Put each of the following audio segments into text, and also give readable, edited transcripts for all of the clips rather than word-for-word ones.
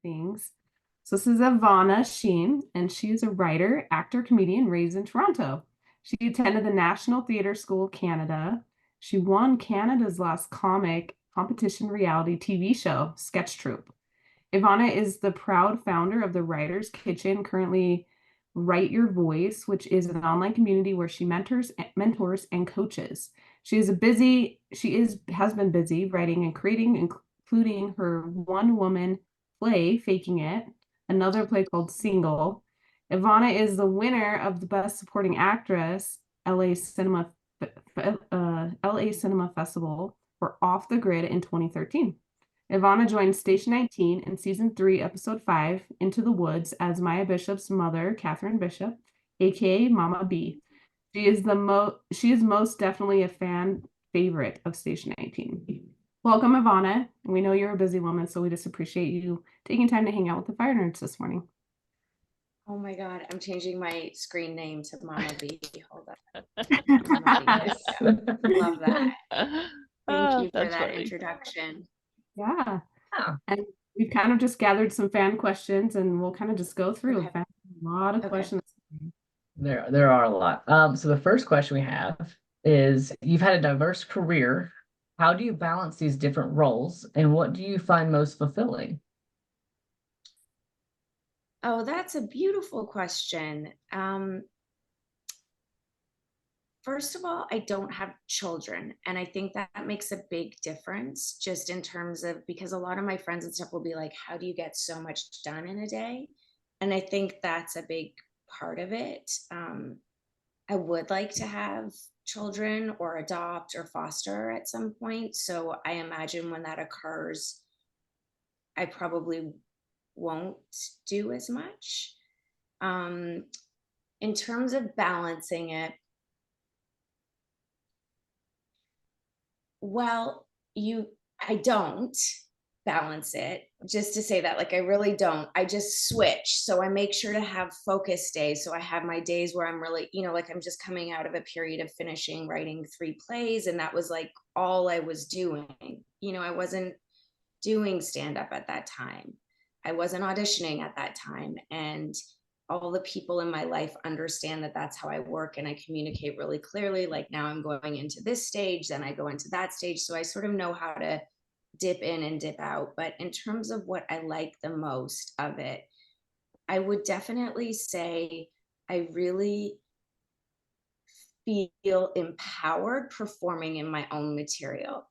things. So this is Ivana Shein, and she is a writer, actor, comedian raised in Toronto. She attended the National Theatre School Canada. She won Canada's Last Comic competition reality TV show, Sketch Troupe. Ivana is the proud founder of the Writer's Kitchen, currently Write Your Voice, which is an online community where she mentors and coaches. Has been busy writing and creating, including her one-woman play, Faking It, another play called Single. Ivana is the winner of the Best Supporting Actress LA Cinema Festival for Off the Grid in 2013. Ivana joined Station 19 in season 3, episode 5, Into the Woods, as Maya Bishop's mother, Catherine Bishop, aka Mama B. She is most definitely a fan favorite of Station 19. Welcome, Ivana. We know you're a busy woman, so we just appreciate you taking time to hang out with the Fire Nerds this morning. Oh my God, I'm changing my screen name to Mama B. Hold on. Mama B. Love that. Thank you for that introduction. Yeah. And we've kind of just gathered some fan questions, and we'll kind of just go through. Okay. A lot of questions. There are a lot. So the first question we have is, you've had a diverse career. How do you balance these different roles, and what do you find most fulfilling? Oh, that's a beautiful question. First of all, I don't have children, and I think that makes a big difference, just in terms of, because a lot of my friends and stuff will be like, how do you get so much done in a day? And I think that's a big part of it. I would like to have children or adopt or foster at some point. So I imagine when that occurs, I probably won't do as much. In terms of balancing it, well, I don't balance it, just to say that, like, I really don't. I just switch. So I make sure to have focus days. So I have my days where I'm really, like, I'm just coming out of a period of finishing writing 3 plays, and that was like all I was doing. I wasn't doing stand-up at that time. I wasn't auditioning at that time. And all the people in my life understand that that's how I work, and I communicate really clearly. Like, now I'm going into this stage, then I go into that stage. So I sort of know how to dip in and dip out. But in terms of what I like the most of it, I would definitely say I really feel empowered performing in my own material.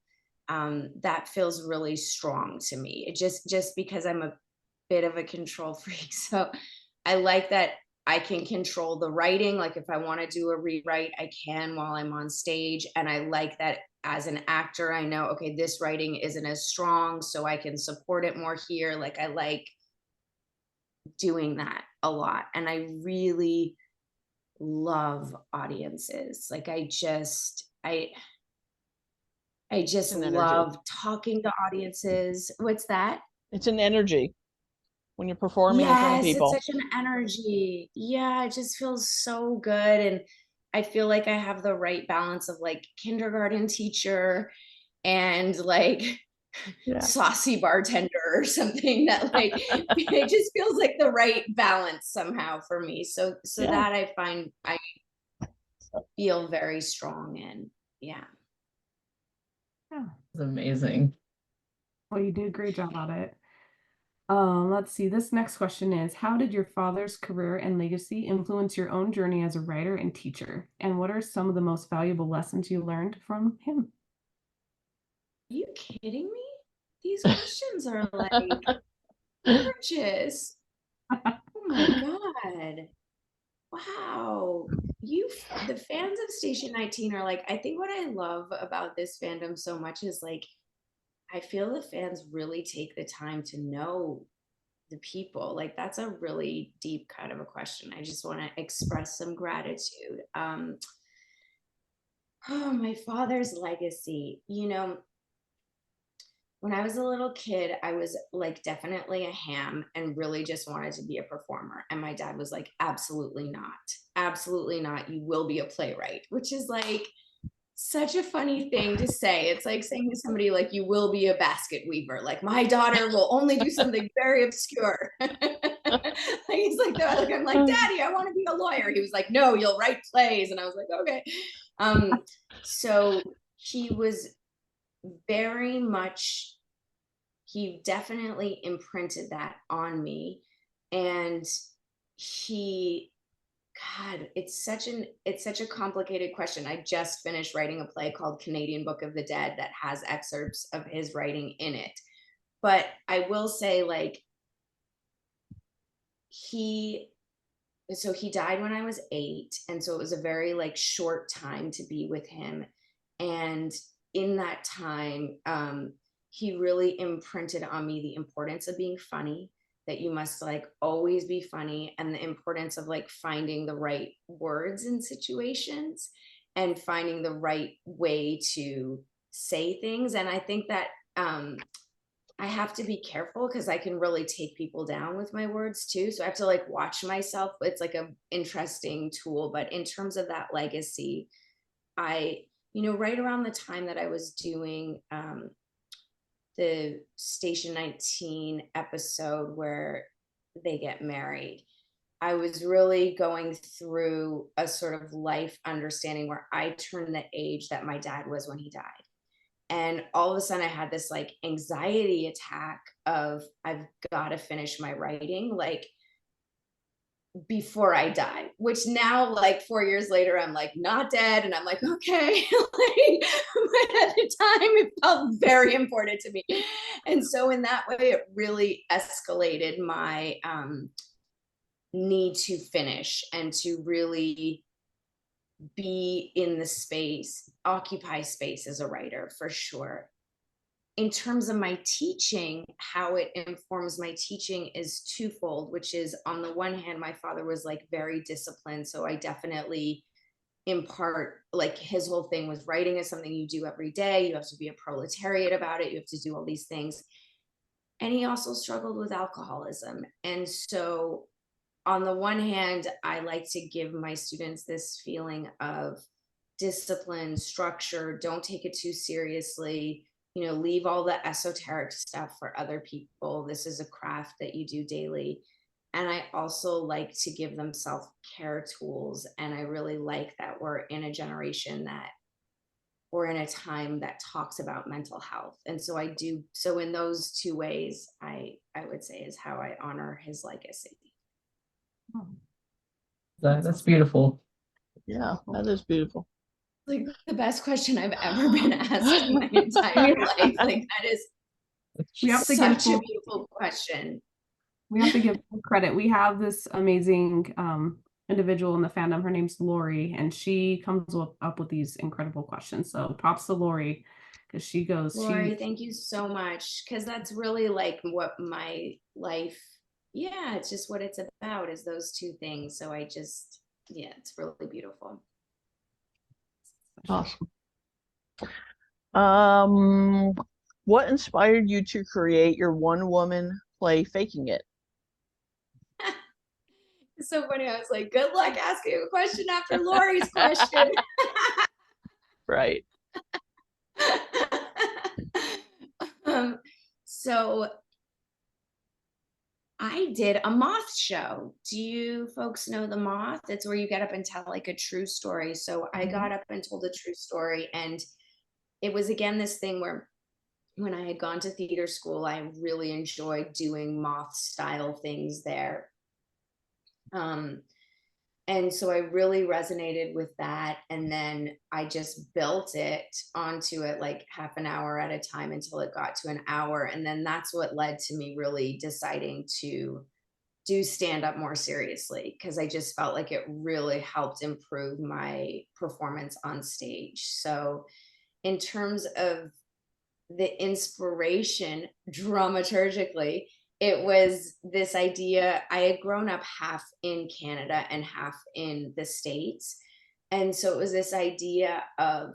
That feels really strong to me. It just because I'm a bit of a control freak. So I like that I can control the writing. Like, if I want to do a rewrite, I can while I'm on stage. And I like that as an actor, I know, okay, this writing isn't as strong, so I can support it more here. Like, I like doing that a lot. And I really love audiences. Like, I just love talking to audiences. What's that? It's an energy when you're performing in front of people. Yes, it's such an energy. Yeah, it just feels so good. And I feel like I have the right balance of, like, kindergarten teacher and, like, saucy bartender or something, that, like, it just feels like the right balance somehow for me. So that I find I feel very strong in. Yeah. It's amazing. Well, you did a great job at it. Let's see. This next question is, how did your father's career and legacy influence your own journey as a writer and teacher? And what are some of the most valuable lessons you learned from him? Are you kidding me? These questions are like gorgeous. Oh my God. Wow. The fans of Station 19 are like, I think what I love about this fandom so much is, like, I feel the fans really take the time to know the people. Like, that's a really deep kind of a question. I just want to express some gratitude. My father's legacy. When I was a little kid, I was, like, definitely a ham and really just wanted to be a performer. And my dad was like, absolutely not. Absolutely not. You will be a playwright, which is, like, such a funny thing to say. It's like saying to somebody like, you will be a basket weaver. Like, my daughter will only do something very obscure. Like, he's like, I'm like, Daddy, I want to be a lawyer. He was like, no, you'll write plays. And I was like, okay. So he was very much, he definitely imprinted that on me. And he, God, it's such a complicated question. I just finished writing a play called Canadian Book of the Dead that has excerpts of his writing in it. But I will say, like, he died when I was 8. And so it was a very like short time to be with him. And in that time, he really imprinted on me the importance of being funny, that you must like always be funny, and the importance of like finding the right words in situations and finding the right way to say things. And I think that I have to be careful because I can really take people down with my words too. So I have to like watch myself. It's like a interesting tool. But in terms of that legacy, right around the time that I was doing the Station 19 episode where they get married, I was really going through a sort of life understanding where I turned the age that my dad was when he died. And all of a sudden I had this like anxiety attack of, I've got to finish my writing like before I die, which now like 4 years later, I'm like not dead. And I'm like, okay. Like, but at the time it felt very important to me. And so in that way, it really escalated my need to finish and to really be in the space, occupy space as a writer for sure. In terms of my teaching, how it informs my teaching is twofold, which is on the one hand, my father was like very disciplined. So I definitely impart, like his whole thing was writing is something you do every day. You have to be a proletariat about it. You have to do all these things. And he also struggled with alcoholism. And so on the one hand, I like to give my students this feeling of discipline, structure, don't take it too seriously, leave all the esoteric stuff for other people. This is a craft that you do daily. And I also like to give them self-care tools. And I really like that we're in a generation that we're in a time that talks about mental health. And so I do, so in those two ways, I would say is how I honor his legacy. That's beautiful. Yeah, that is beautiful. Like the best question I've ever been asked in my entire life. Like that is We have to such give a beautiful question. We have to give credit. We have this amazing individual in the fandom. Her name's Lori, and she comes up with these incredible questions. So props to Lori, because she goes. Lori, thank you so much, because that's really like what my life. Yeah, it's just what it's about is those two things. So it's really beautiful. Awesome. What inspired you to create your one-woman play, Faking It? It's so funny. I was like, good luck asking a question after Lori's question. Right. So I did a moth show. Do you folks know the moth? It's where you get up and tell like a true story. So I got up and told a true story. And it was again this thing where when I had gone to theater school, I really enjoyed doing moth style things there. And so I really resonated with that. And then I just built it onto it like half an hour at a time until it got to an hour. And then that's what led to me really deciding to do stand up more seriously, because I just felt like it really helped improve my performance on stage. So in terms of the inspiration dramaturgically, it was this idea. I had grown up half in Canada and half in the States. And so it was this idea of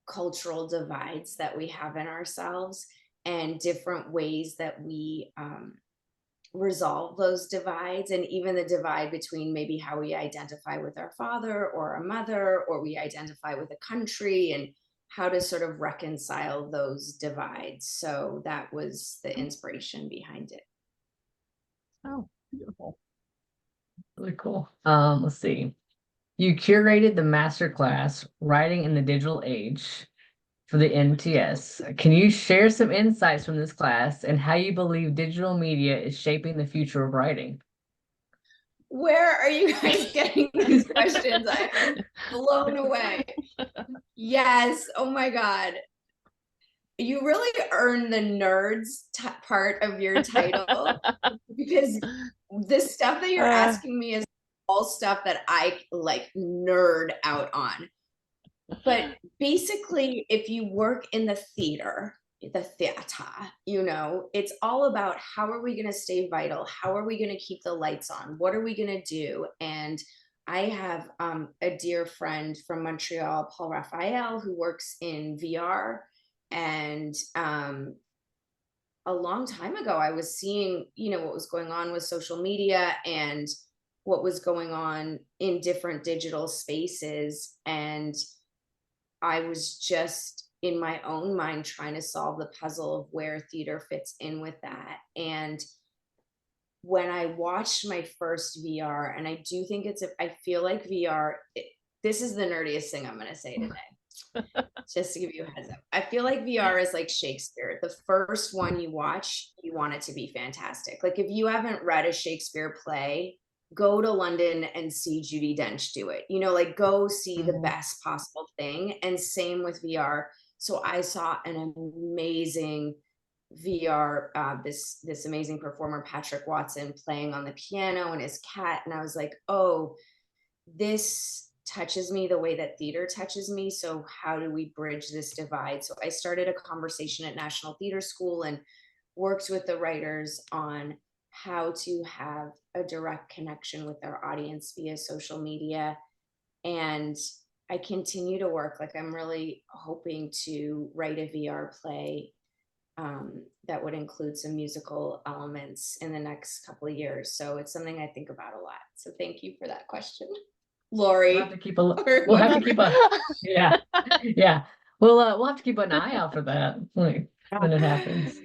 cultural divides that we have in ourselves and different ways that we resolve those divides, and even the divide between maybe how we identify with our father or our mother, or we identify with a country, and how to sort of reconcile those divides. So that was the inspiration behind it. Oh, beautiful. Really cool. Let's see. You curated the masterclass Writing in the Digital Age for the NTS. Can you share some insights from this class and how you believe digital media is shaping the future of writing? Where are you guys getting these questions? I am blown away. Yes. Oh my God. You really earned the nerds part of your title, because the stuff that you're asking me is all stuff that I like nerd out on. But basically, if you work in the theater, it's all about how are we going to stay vital? How are we going to keep the lights on? What are we going to do? And I have a dear friend from Montreal, Paul Raphael, who works in VR. And a long time ago, I was seeing, what was going on with social media and what was going on in different digital spaces. And I was just in my own mind trying to solve the puzzle of where theater fits in with that. And when I watched my first VR, and I do think I feel like VR, this is the nerdiest thing I'm going to say today, just to give you a heads up. I feel like VR is like Shakespeare. The first one you watch, you want it to be fantastic. Like if you haven't read a Shakespeare play, go to London and see Judi Dench do it. Like go see the best possible thing. And same with VR. So I saw an amazing VR, this amazing performer, Patrick Watson, playing on the piano and his cat. And I was like, oh, this touches me the way that theater touches me. So how do we bridge this divide? So I started a conversation at National Theater School and worked with the writers on how to have a direct connection with their audience via social media. And I continue to work, like I'm really hoping to write a VR play that would include some musical elements in the next couple of years. So it's something I think about a lot. So thank you for that question, Lori. We'll have to keep a yeah. Yeah. We'll have to keep an eye out for that when it happens.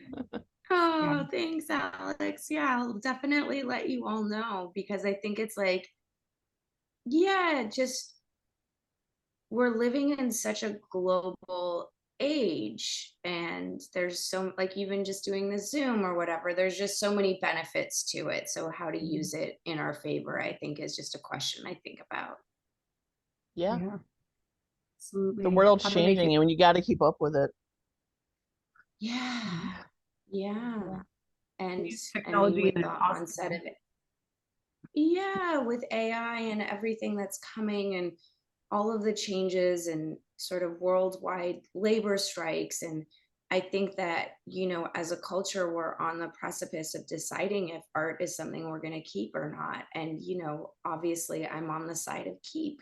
Oh, thanks, Alex. Yeah, I'll definitely let you all know, because I think it's like, yeah, just we're living in such a global age, and there's so, like, even just doing the Zoom or whatever, there's just so many benefits to it. So how to use it in our favor, I think, is just a question I think about. Yeah. Absolutely. The world's How to make changing it- and you got to keep up with it. Yeah. And Use I mean, technology with in the a positive onset of it, yeah, with AI and everything that's coming and all of the changes and sort of worldwide labor strikes. And I think that, as a culture, we're on the precipice of deciding if art is something we're going to keep or not. And, obviously I'm on the side of keep.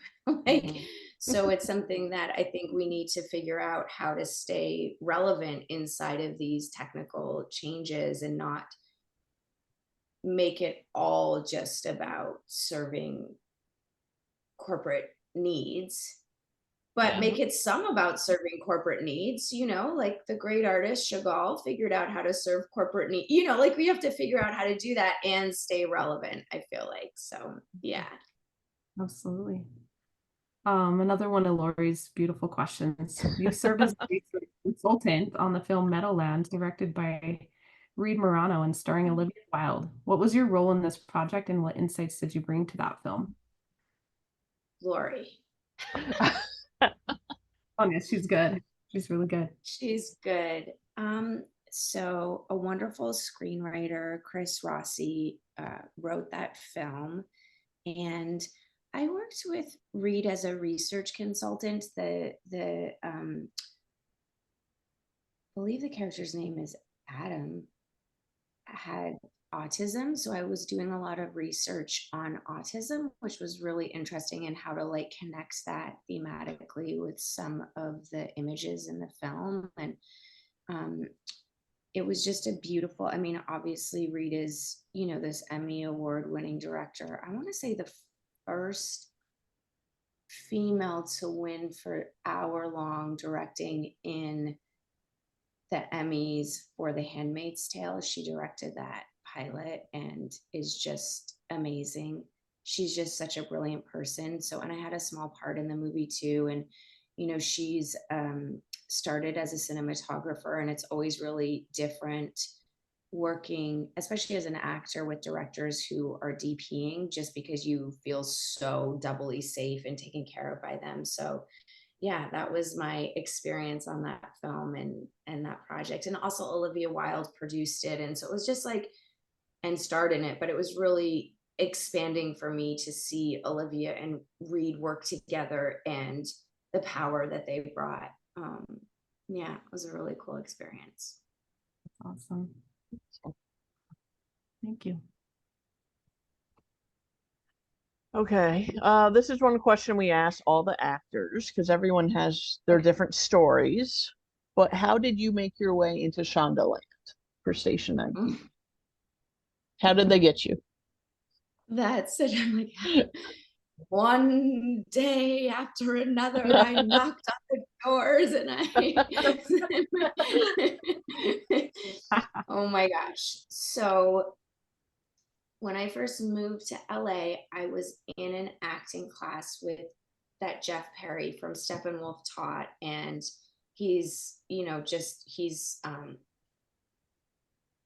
So it's something that I think we need to figure out how to stay relevant inside of these technical changes and not make it all just about serving corporate needs, but make it some about serving corporate needs. Like the great artist Chagall figured out how to serve corporate needs. Like we have to figure out how to do that and stay relevant, I feel like. So yeah. Absolutely. Another one of Lori's beautiful questions. You served as a research consultant on the film Meadowland, directed by Reed Morano and starring Olivia Wilde. What was your role in this project, and what insights did you bring to that film? Lori. Oh, yes, she's good. She's really good. She's good. So a wonderful screenwriter, Chris Rossi, wrote that film, and I worked with Reed as a research consultant. I believe the character's name is Adam, had autism. So I was doing a lot of research on autism, which was really interesting, and how to like connect that thematically with some of the images in the film. And it was just a beautiful, I mean, obviously Reed is, this Emmy award winning director. I want to say the first female to win for hour-long directing in the Emmys for The Handmaid's Tale. She directed that pilot and is just amazing. She's just such a brilliant person. So, and I had a small part in the movie too. And, you know, she's started as a cinematographer, and it's always really different working, especially as an actor, with directors who are DPing, just because you feel so doubly safe and taken care of by them. So yeah, that was my experience on that film and that project. And also Olivia Wilde produced it. And so it was just like, and starred in it, but it was really expanding for me to see Olivia and Reed work together and the power that they brought. Yeah, it was a really cool experience. Awesome. Thank you. Okay, this is one question we ask all the actors because everyone has their different stories. But how did you make your way into Shondaland for Station 19? How did they get you? That's it. I'm like, one day after another, I knocked on the doors and oh my gosh. So when I first moved to LA, I was in an acting class with that Jeff Perry from Steppenwolf taught, and he's, you know, he's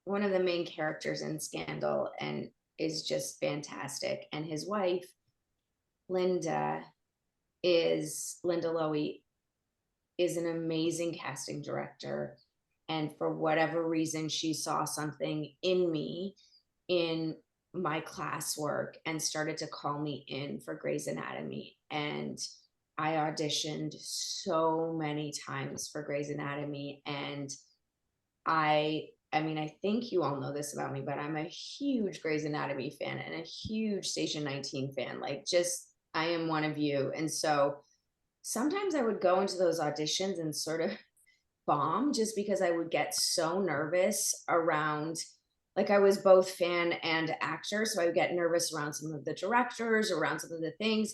one of the main characters in Scandal and is just fantastic. And his wife, Linda Lowy, is an amazing casting director. And for whatever reason, she saw something in me in my classwork and started to call me in for Grey's Anatomy. And I auditioned so many times for Grey's Anatomy. And I mean, I think you all know this about me, but I'm a huge Grey's Anatomy fan and a huge Station 19 fan. Like, just, I am one of you. And so sometimes I would go into those auditions and sort of bomb just because I would get so nervous around, like, I was both fan and actor. So I would get nervous around some of the directors, around some of the things.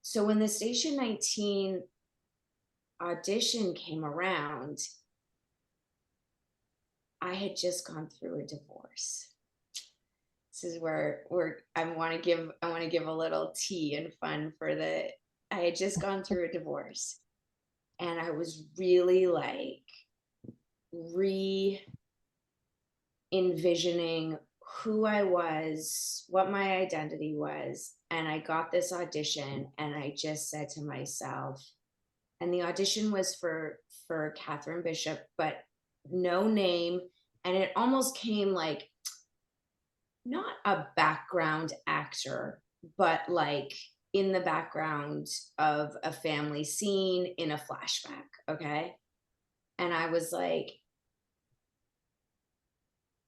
So when the Station 19 audition came around, I had just gone through a divorce. This is where I want to give a little tea and fun for I had just gone through a divorce, and I was really like envisioning who I was, what my identity was. And I got this audition, and I just said to myself, and the audition was for Catherine Bishop, but no name. And it almost came like not a background actor, but like in the background of a family scene in a flashback. Okay. And I was like,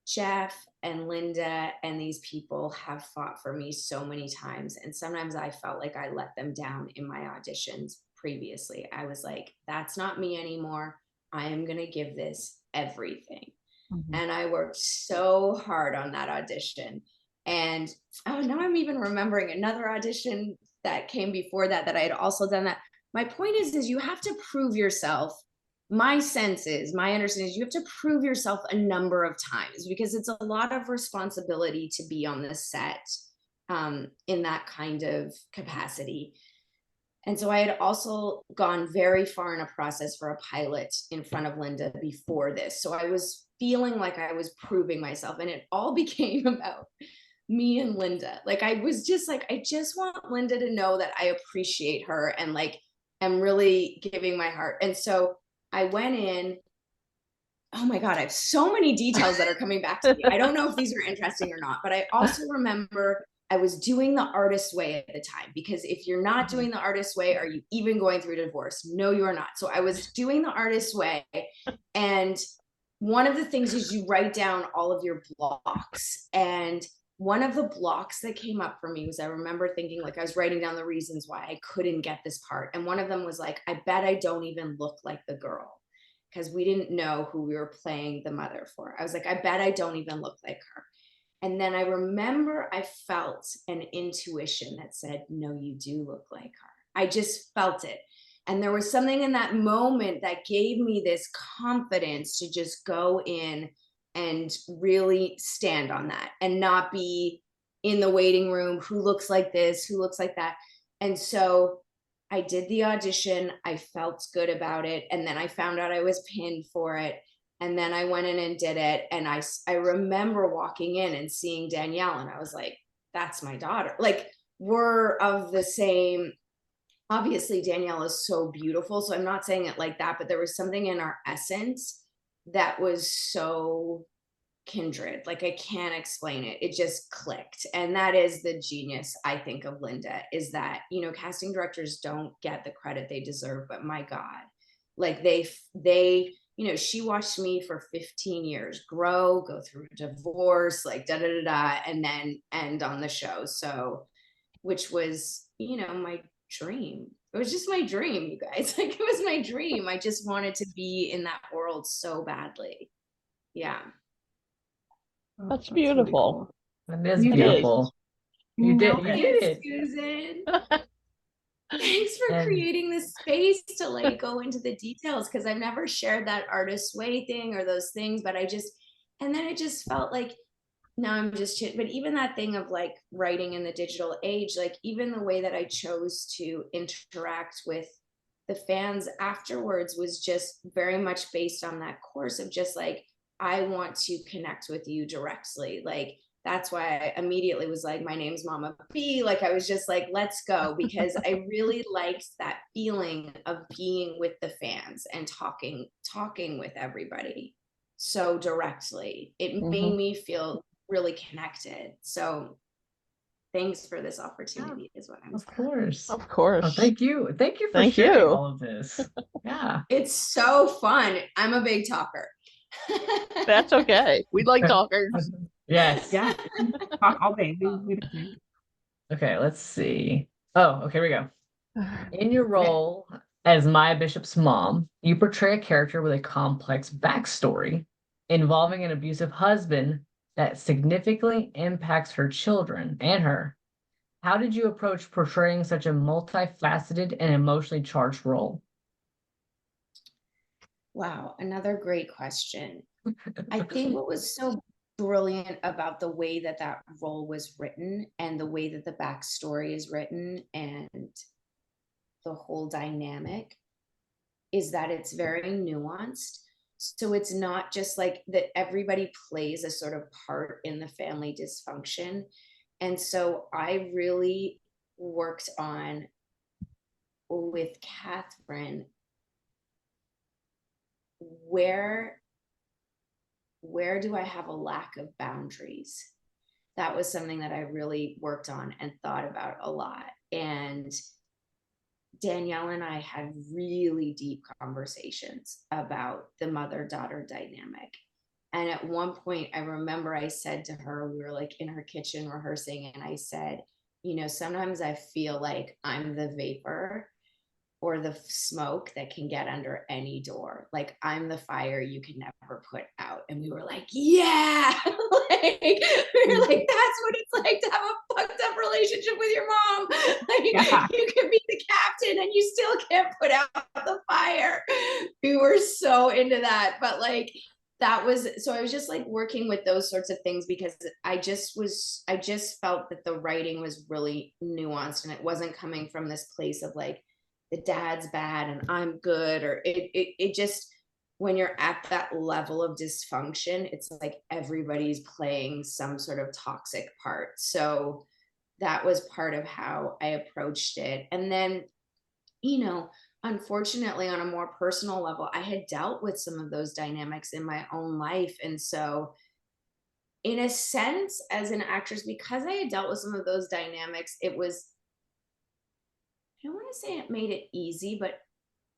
Jeff and Linda and these people have fought for me so many times. And sometimes I felt like I let them down in my auditions previously. I was like, that's not me anymore. I am going to give this everything. Mm-hmm. And I worked so hard on that audition. And oh, now I'm even remembering another audition that came before that I had also done that. My point is you have to prove yourself. My sense is, my understanding is, you have to prove yourself a number of times because it's a lot of responsibility to be on the set in that kind of capacity. And so I had also gone very far in a process for a pilot in front of Linda before this. So I was feeling like I was proving myself, and it all became about me and Linda. Like, I was just like, I just want Linda to know that I appreciate her and like, I'm really giving my heart. And so I went in. Oh my God, I have so many details that are coming back to me. I don't know if these are interesting or not, but I also remember I was doing the artist way at the time, because if you're not doing the artist way, are you even going through a divorce? No, you are not. So I was doing the artist way. And one of the things is you write down all of your blocks. And one of the blocks that came up for me was, I remember thinking, like, I was writing down the reasons why I couldn't get this part. And one of them was like, I bet I don't even look like the girl, because we didn't know who we were playing the mother for. I was like, I bet I don't even look like her. And then I remember I felt an intuition that said, no, you do look like her. I just felt it. And there was something in that moment that gave me this confidence to just go in and really stand on that and not be in the waiting room, who looks like this, who looks like that. And so I did the audition. I felt good about it. And then I found out I was pinned for it. And then I went in and did it. And I remember walking in and seeing Danielle, and I was like, that's my daughter. Like, we're of the same. Obviously, Danielle is so beautiful. So I'm not saying it like that, but there was something in our essence that was so kindred. Like, I can't explain it. It just clicked. And that is the genius, I think, of Linda, is that, you know, casting directors don't get the credit they deserve, but my God, like they, you know, she watched me for 15 years grow, go through a divorce, like da da da da, and then end on the show. So, which was, you know, my dream. It was just my dream, you guys. Like, it was my dream. I just wanted to be in that world so badly. Yeah. Oh, That's really beautiful. cool. That is You It did is. beautiful. You You know did, you it. did Thanks, it. Susan. Thanks for And creating this space to like go into the details, because I've never shared that artist way thing or those things, but and then it just felt like, now I'm just but even that thing of like writing in the digital age, like even the way that I chose to interact with the fans afterwards was just very much based on that course of just like, I want to connect with you directly. Like, that's why I immediately was like, my name's Mama B. Like, I was just like, let's go, because I really liked that feeling of being with the fans and talking with everybody so directly. It made me feel really connected. So thanks for this yeah, opportunity is what I'm of saying. course. Of Oh, course. thank you. Thank you for Thank sharing you. all of this. Yeah. It's so fun. I'm a big talker. That's okay. We like talkers. Yes. Yeah. Talk all day. We do. Okay, let's see. Oh, okay, here we go. In your Okay. role as Maya Bishop's mom, you portray a character with a complex backstory involving an abusive husband that significantly impacts her children and her. How did you approach portraying such a multifaceted and emotionally charged role? Wow, another great question. I think what was so brilliant about the way that that role was written and the way that the backstory is written and the whole dynamic is that it's very nuanced. So it's not just like that everybody plays a sort of part in the family dysfunction. And so I really worked on with Catherine, where do I have a lack of boundaries? That was something that I really worked on and thought about a lot. And Danielle and I had really deep conversations about the mother-daughter dynamic. And at one point, I remember I said to her, we were like in her kitchen rehearsing, and I said, you know, sometimes I feel like I'm the vapor or the smoke that can get under any door. Like, I'm the fire you can never put out. And we were like, yeah. Like, we were like, that's what it's like to have a fucked up relationship with your mom. Like, Yeah. you can be the captain and you still can't put out the fire. We were so into that. But like, that was, so I was just like working with those sorts of things, because I just felt that the writing was really nuanced, and it wasn't coming from this place of like, the dad's bad and I'm good, or it just, when you're at that level of dysfunction, it's like everybody's playing some sort of toxic part. So that was part of how I approached it. And then, you know, unfortunately, on a more personal level, I had dealt with some of those dynamics in my own life. And so, in a sense, as an actress, because I had dealt with some of those dynamics, it was, I don't want to say it made it easy, but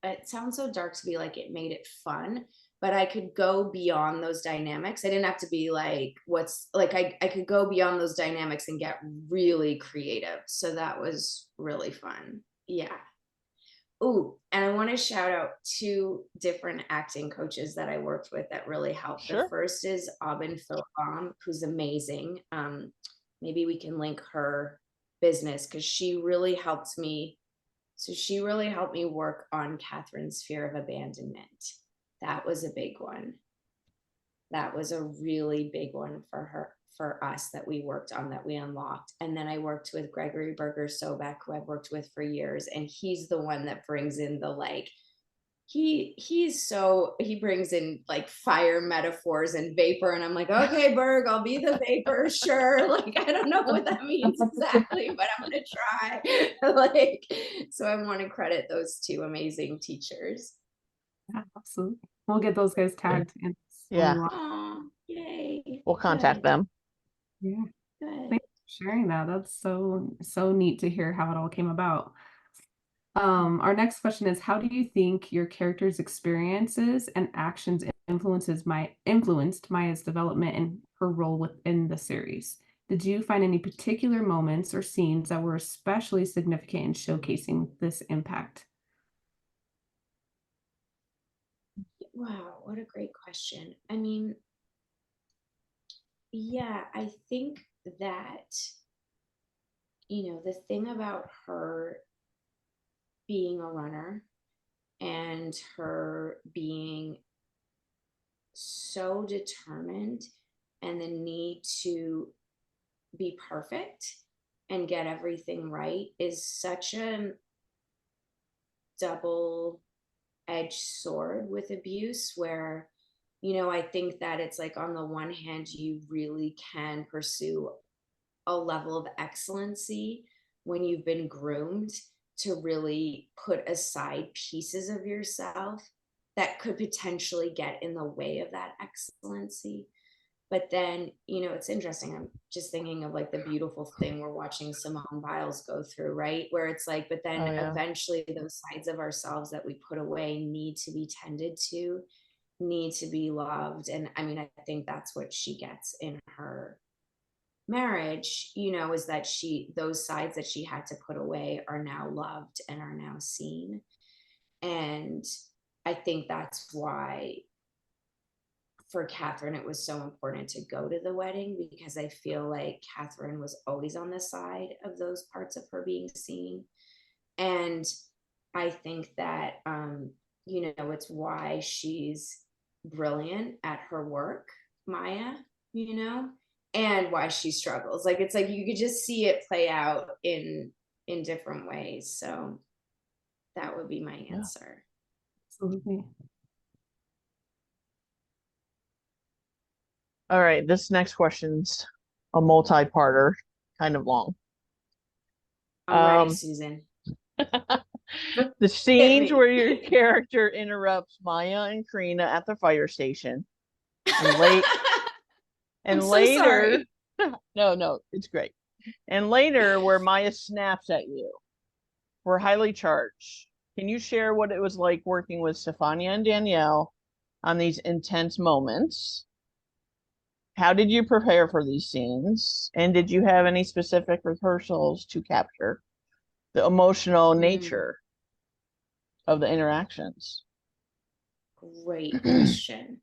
it sounds so dark to be like it made it fun. But I could go beyond those dynamics. I didn't have to be like, I could go beyond those dynamics and get really creative. So that was really fun. Yeah. Oh, and I want to shout out two different acting coaches that I worked with that really helped. The Sure. first is Aubin Philbom, who's amazing. Maybe we can link her business, because she really helped me So she really helped me work on Catherine's fear of abandonment. That was a big one. That was a really big one for her, for us, that we worked on, that we unlocked. And then I worked with Gregory Berger Sobek, who I've worked with for years, and he's the one that brings in the like, he brings in like fire metaphors and vapor, and I'm like, okay, Berg, I'll be the vapor, sure. Like, I don't know what that means exactly, but I'm gonna try. Like, so I want to credit those two amazing teachers. Yeah, absolutely. We'll get those guys tagged in when we Yeah, launch. Oh, yay. we'll contact Good, them. Yeah. good. Thanks for sharing that. That's so neat to hear how it all came about. Our next question is, how do you think your character's experiences and actions influenced Maya's development and her role within the series? Did you find any particular moments or scenes that were especially significant in showcasing this impact? Wow, what a great question. I mean, yeah, I think that, the thing about her being a runner and her being so determined, and the need to be perfect and get everything right, is such a double edged sword with abuse, where, I think that it's like, on the one hand, you really can pursue a level of excellency when you've been groomed to really put aside pieces of yourself that could potentially get in the way of that excellency. But then, it's interesting. I'm just thinking of like the beautiful thing we're watching Simone Biles go through, right? Where it's like, but then Oh yeah. eventually those sides of ourselves that we put away need to be tended to, need to be loved. And I mean, I think that's what she gets in her marriage, is that those sides that she had to put away are now loved and are now seen. And I think that's why for Catherine, it was so important to go to the wedding, because I feel like Catherine was always on the side of those parts of her being seen. And I think that, it's why she's brilliant at her work, Maya, and why she struggles. Like, it's like you could just see it play out in different ways. So that would be my Yeah. answer. Absolutely. All right, this next question's a multi-parter, kind of long. I'm ready, Um, Susan. the Hit scenes me. where your character interrupts Maya and Karina at the fire station, and late I'm and so later, sorry. no, it's great. And later, where Maya snaps at you, were highly charged. Can you share what it was like working with Stefania and Danielle on these intense moments? How did you prepare for these scenes? And did you have any specific rehearsals to capture the emotional nature of the interactions? Great question.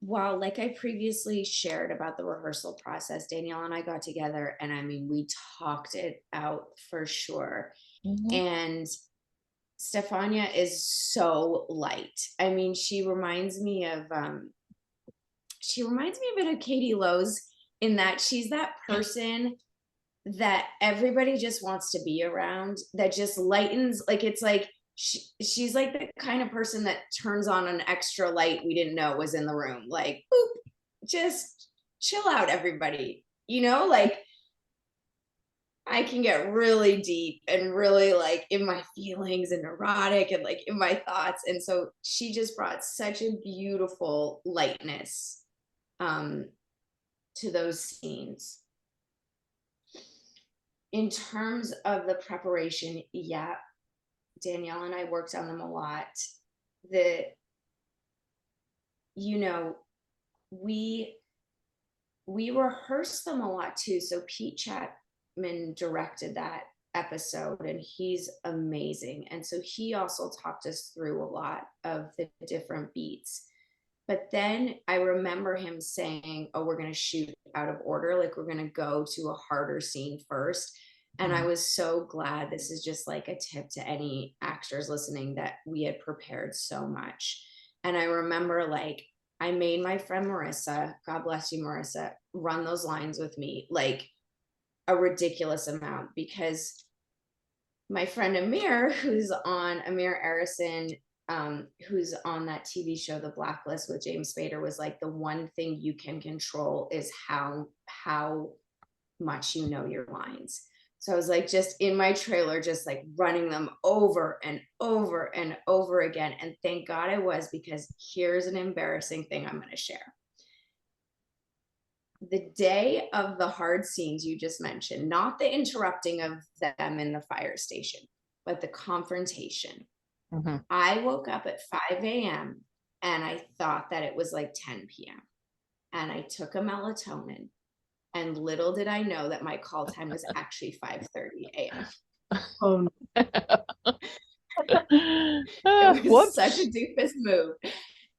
Well, like I previously shared about the rehearsal process, Danielle and I got together, and I mean, we talked it out for sure. Mhm. And Stefania is so light. I mean, she reminds me of a bit of Katie Lowe's, in that she's that person that everybody just wants to be around, that just lightens, like, it's like she's like the kind of person that turns on an extra light we didn't know was in the room, like, boop, just chill out, everybody, like, I can get really deep and really like in my feelings and neurotic and like in my thoughts. And so she just brought such a beautiful lightness um, to those scenes. In terms of the preparation, yeah, Danielle and I worked on them a lot. The, we rehearsed them a lot too. So Pete Chapman directed that episode, and he's amazing. And so he also talked us through a lot of the different beats. But then I remember him saying, oh, we're going to shoot out of order. Like, we're going to go to a harder scene first. And I was so glad. This is just like a tip to any actors listening, that we had prepared so much. And I remember, like, I made my friend Marissa, God bless you, Marissa, run those lines with me, like a ridiculous amount, because my friend Amir Arison, who's on that TV show, The Blacklist, with James Spader, was like, the one thing you can control is how much you know your lines. So I was like, just in my trailer, just like running them over and over and over again. And thank God I was, because here's an embarrassing thing I'm going to share. The day of the hard scenes you just mentioned, not the interrupting of them in the fire station, but the confrontation. Mm-hmm. I woke up at 5 a.m. and I thought that it was like 10 p.m. And I took a melatonin. And little did I know that my call time was actually 5:30 a.m. Oh, It was Whoops. such a doofus move.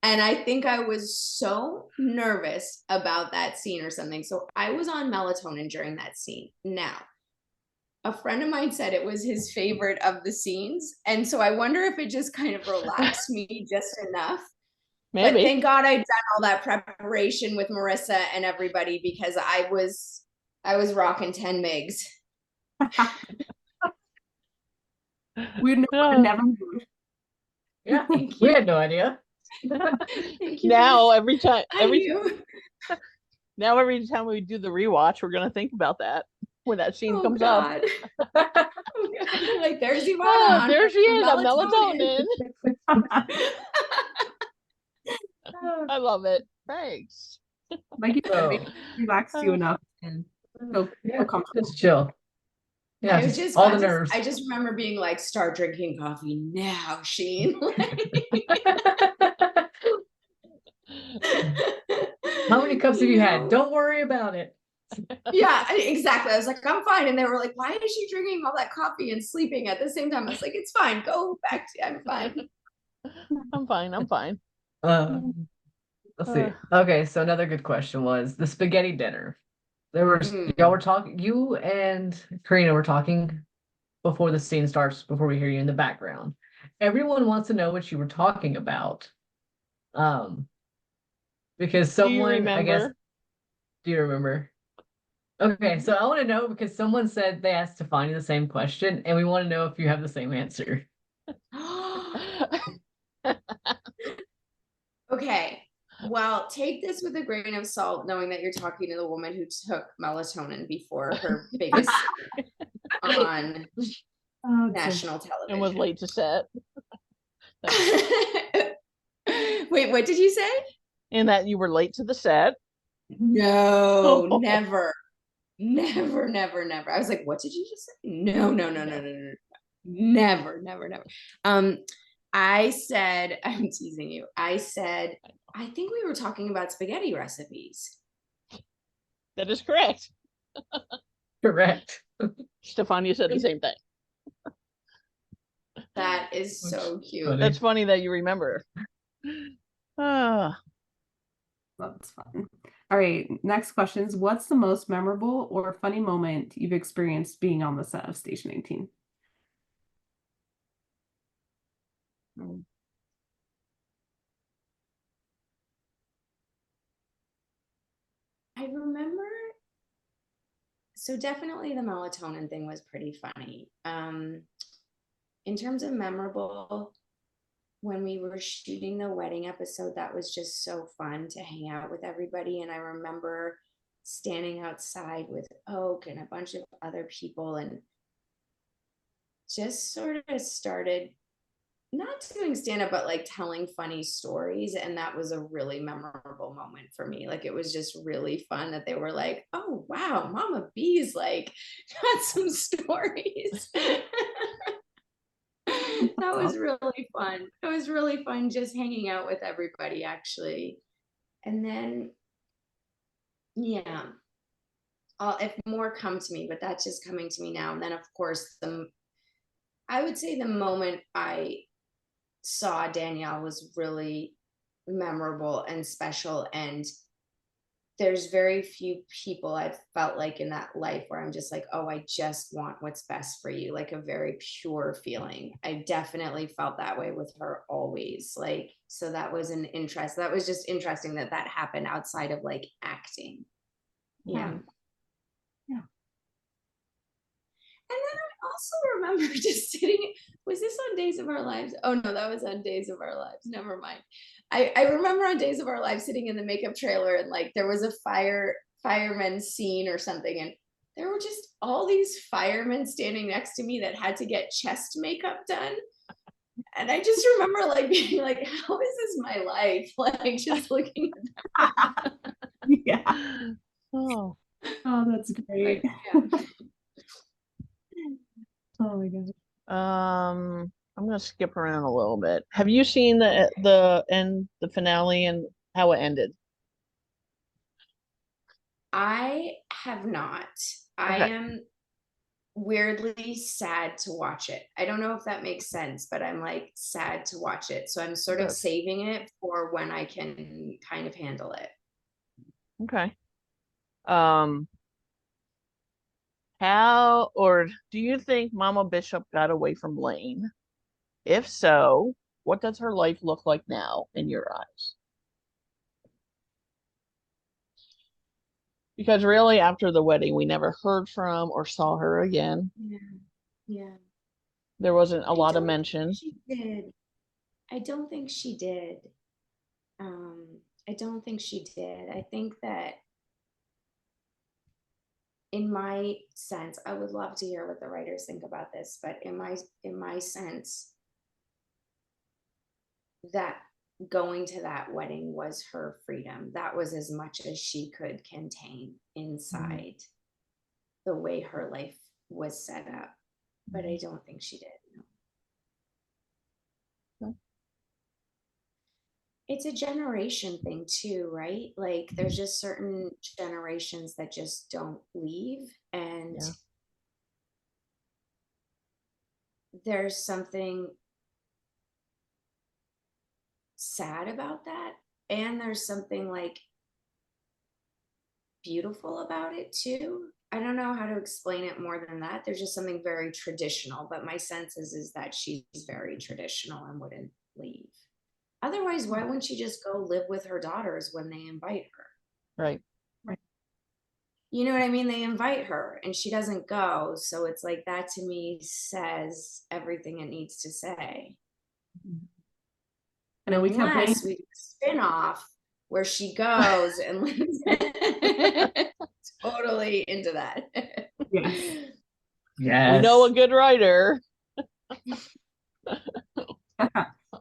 And I think I was so nervous about that scene or something. So I was on melatonin during that scene. Now, a friend of mine said it was his favorite of the scenes. And so I wonder if it just kind of relaxed me just enough. But Maybe. thank God I'd done all that preparation with Marissa and everybody, because I was rocking 10 MIGs. we Oh. never moved. Yeah, Thank we you. had no idea. Thank you. Now every time I knew. now every time we do the rewatch, we're gonna think about that when that scene Oh comes up. God. Oh God. Like, there's Ivana Oh, on there her she is, a melatonin. melatonin. I love it. Thanks. Like you said, maybe So, relaxed you enough and feel yeah, comfortable. just chill. Yeah, I was just all the nerves. I just remember being like, start drinking coffee now, Sheen. How many cups have you had? know? Don't worry about it. Yeah, exactly. I was like, I'm fine. And they were like, why is she drinking all that coffee and sleeping at the same time? I was like, it's fine. Go back to, I'm fine. I'm fine. I'm fine. Let's see. Okay, so another good question was the spaghetti dinner. Y'all were talking, you and Karina were talking before the scene starts, before we hear you in the background. Everyone wants to know what you were talking about. Because Do you someone, I guess, remember? do you remember? Okay, so I want to know because someone said they asked Stefani the same question, and we want to know if you have the same answer. Okay. Well, take this with a grain of salt, knowing that you're talking to the woman who took melatonin before her biggest on national television. And was late to set. Wait, what did you say? And that you were late to the set. No, never. Never, never, never. I was like, what did you just say? No. Never. I said, I'm teasing you. I said, I think we were talking about spaghetti recipes. That is correct. Correct. Stefania said the same thing. That is so cute. Funny. That's funny that you remember. That's fun. All right, next questions. What's the most memorable or funny moment you've experienced being on the set of Station 19? I remember, so definitely the melatonin thing was pretty funny. In terms of memorable, when we were shooting the wedding episode, that was just so fun to hang out with everybody. And I remember standing outside with Oak and a bunch of other people and just sort of started not doing stand-up, but like telling funny stories. And that was a really memorable moment for me. Like, it was just really fun that they were like, oh wow, Mama B's like got some stories. That was really fun. It was really fun just hanging out with everybody, actually. And then, yeah, if more come to me, but that's just coming to me now. And then, of course, I would say the moment I saw Danielle was really memorable and special. And there's very few people I've felt like in that life where I'm just like, oh, I just want what's best for you, like a very pure feeling. I definitely felt that way with her always. Like, so that was that was just interesting that that happened outside of like acting. Yeah. Yeah. And then I also remember just sitting, was this on Days of Our Lives? Oh no, that was on Days of Our Lives. Never mind. I remember on Days of Our Lives sitting in the makeup trailer and like there was a fireman scene or something, and there were just all these firemen standing next to me that had to get chest makeup done. And I just remember like being like, how is this my life? Like just looking at them. Yeah. Oh, Oh, that's great. Like, yeah. Oh my gosh. I'm gonna skip around a little bit. Have you seen the finale and how it ended? I have not. I Okay. am weirdly sad to watch it. I don't know if that makes sense, but I'm like sad to watch it. So I'm sort It of does. saving it for when I can kind of handle it. Okay. Um, how or do you think Mama Bishop got away from Lane? If so, what does her life look like now in your eyes? Because really, after the wedding, we never heard from or saw her again. Yeah. Yeah. There wasn't a I lot of don't think mention. she did. I don't think she did. I don't think she did. I think that in my sense, I would love to hear what the writers think about this, but in my sense, that going to that wedding was her freedom. That was as much as she could contain inside the way her life was set up. But I don't think she did. No. Okay. It's a generation thing too, right? Like there's just certain generations that just don't leave. And Yeah. there's something sad about that. And there's something like beautiful about it too. I don't know how to explain it more than that. There's just something very traditional, but my sense is that she's very traditional and wouldn't leave. Otherwise, why wouldn't she just go live with her daughters when they invite her? Right. You know what I mean? They invite her and she doesn't go. So it's like that to me says everything it needs to say. I know we kept waiting. Unless we do a spin-off where she goes and lives totally into that. Yes. We Yes. know a good writer.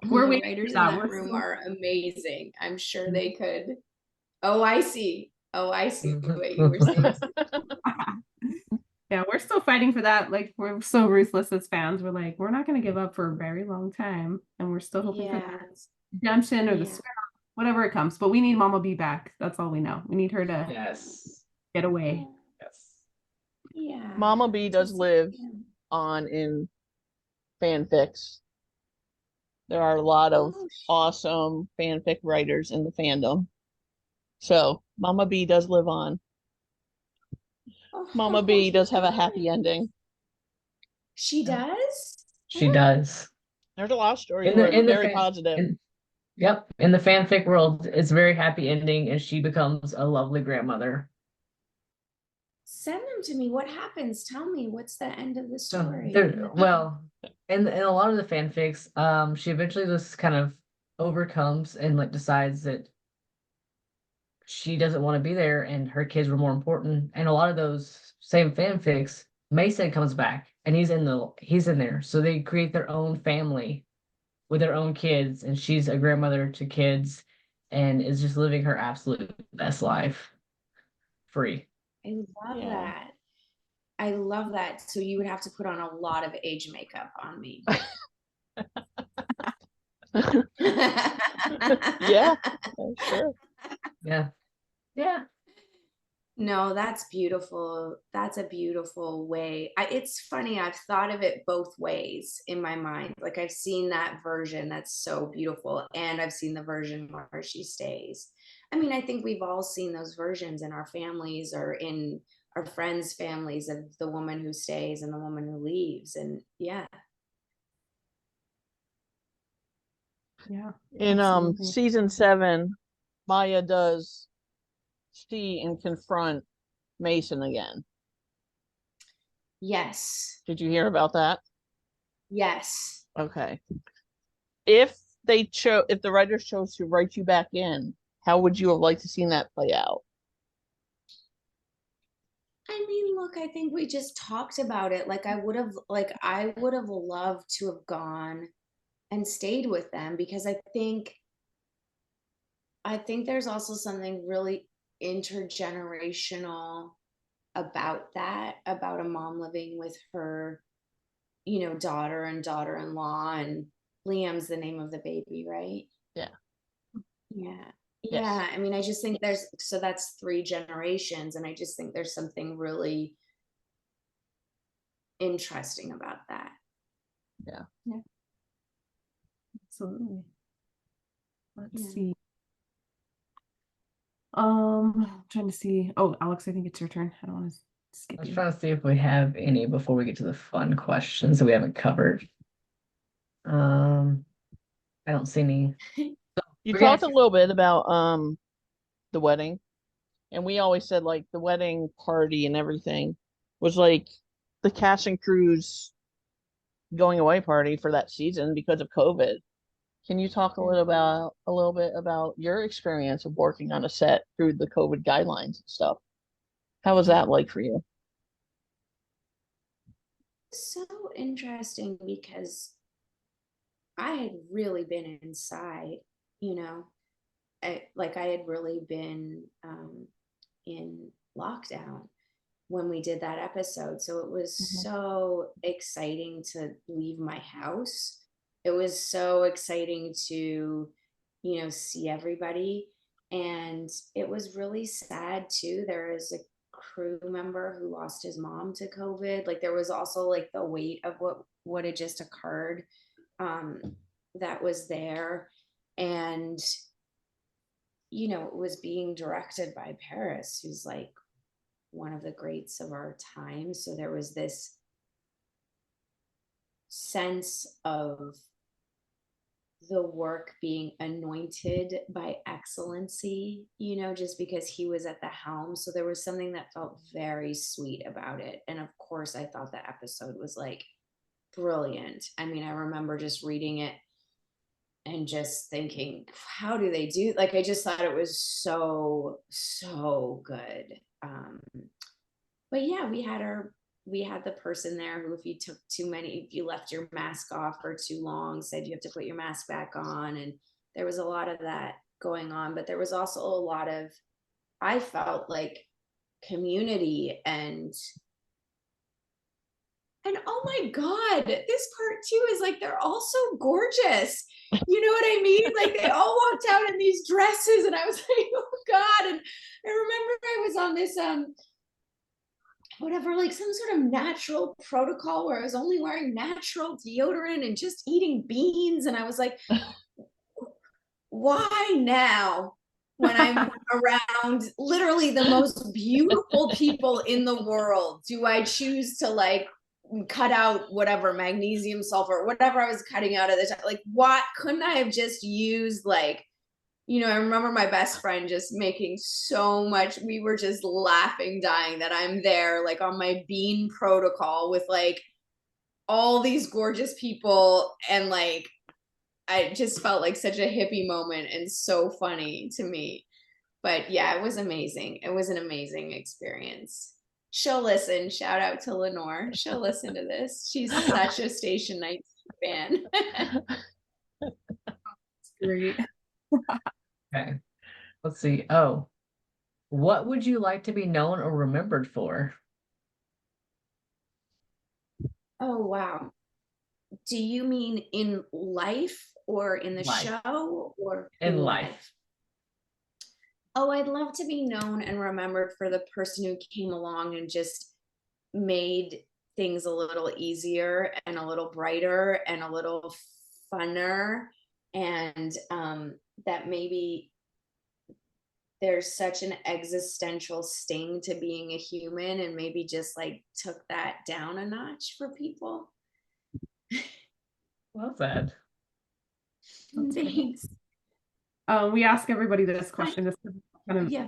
We're The waiting writers for in that. that We're room still, are amazing. I'm sure they could. Oh, I see. Oh, I see what you were saying. yeah, we're still fighting for that. Like we're so ruthless as fans. We're like, we're not going to give up for a very long time, and we're still hoping for Yeah. that redemption or the Yeah. whatever it comes. But we need Mama B back. That's all we know. We need her to Yes. get away. Yes. Yeah. Mama B does Just- live yeah. on in fanfics. There are a lot of Oh, awesome fanfic writers in the fandom. So Mama B does live on. Mama B you does have a guys. happy ending. She does? She does. There's a lot of stories In where the it's in the very fan positive. yep, in the fanfic world, it's a very happy ending and she becomes a lovely grandmother. Send them to me. What happens? Tell me. What's the end of the So story? well, in a lot of the fanfics, she eventually just kind of overcomes and like decides that she doesn't want to be there and her kids were more important. And a lot of those same fanfics, Mason comes back and he's in there. So they create their own family with their own kids, and she's a grandmother to kids and is just living her absolute best life free. I love Yeah. that. I love that. So you would have to put on a lot of age makeup on me. Yeah, sure. Yeah. Yeah. No, that's beautiful. That's a beautiful way. It's funny. I've thought of it both ways in my mind. Like I've seen that version that's so beautiful, and I've seen the version where she stays. I mean, I think we've all seen those versions in our families or in our friends' families of the woman who stays and the woman who leaves. And yeah. Yeah. In Absolutely. season 7, Maya does see and confront Mason again. Yes. Did you hear about that? Yes. Okay. If the writers chose to write you back in, how would you have liked to seen that play out? I mean, look, I think we just talked about it. Like I would have loved to have gone and stayed with them because I think there's also something really intergenerational about that, about a mom living with her, daughter and daughter-in-law, and Liam's the name of the baby, right? Yeah. Yeah. Yes. Yeah. I mean, I just think so that's 3 generations. And I just think there's something really interesting about that. Yeah. Yeah. Absolutely. Let's Yeah. see. I'm trying to see. Oh, Alex, I think it's your turn. I don't want to skip I was you. trying to see if we have any before we get to the fun questions that we haven't covered. I don't see any. You We're gonna talked a little bit about the wedding, and we always said like the wedding party and everything was like the cast and crew's going away party for that season because of COVID. Can you talk a little bit about your experience of working on a set through the COVID guidelines and stuff? How was that like for you? So interesting because I had really been inside, you know, I had really been in lockdown when we did that episode. So it was Mhm. so exciting to leave my house. It was so exciting to, see everybody. And it was really sad too. There is a crew member who lost his mom to COVID. Like there was also like the weight of what had just occurred um that was there. And it was being directed by Paris, who's like one of the greats of our time. So there was this sense of the work being anointed by excellency, just because he was at the helm. So there was something that felt very sweet about it. And of course, I thought the episode was like brilliant. I mean, I remember just reading it and just thinking, how do they do? Like, I just thought it was so, so good. But yeah, we had the person there who, if you took too many, if you left your mask off for too long, said you have to put your mask back on. And there was a lot of that going on, but there was also a lot of, I felt like, community and oh my God, this part too is like they're all so gorgeous. You know what I mean? Like they all walked out in these dresses, and I was like, oh God. And I remember I was on this whatever, like some sort of natural protocol where I was only wearing natural deodorant and just eating beans. And I was like, why now? When I'm around literally the most beautiful people in the world, do I choose to like cut out whatever magnesium, sulfur, whatever I was cutting out at the time? Like, what couldn't I have just used? Like, I remember my best friend just making so much. We were just laughing, dying that I'm there, like on my bean protocol with like all these gorgeous people. And like, I just felt like such a hippie moment and so funny to me. But yeah, it was amazing. It was an amazing experience. She'll listen. Shout out to Lenore. She'll listen to this. She's such a Station 19 fan. Great. Okay. Let's see. Oh, what would you like to be known or remembered for? Oh, wow. Do you mean in life or in the Life. show or In life. Oh, I'd love to be known and remembered for the person who came along and just made things a little easier and a little brighter and a little funner. And that maybe there's such an existential sting to being a human, and maybe just like took that down a notch for people. Well said. Thanks. We ask everybody this question. This is kind of Yeah.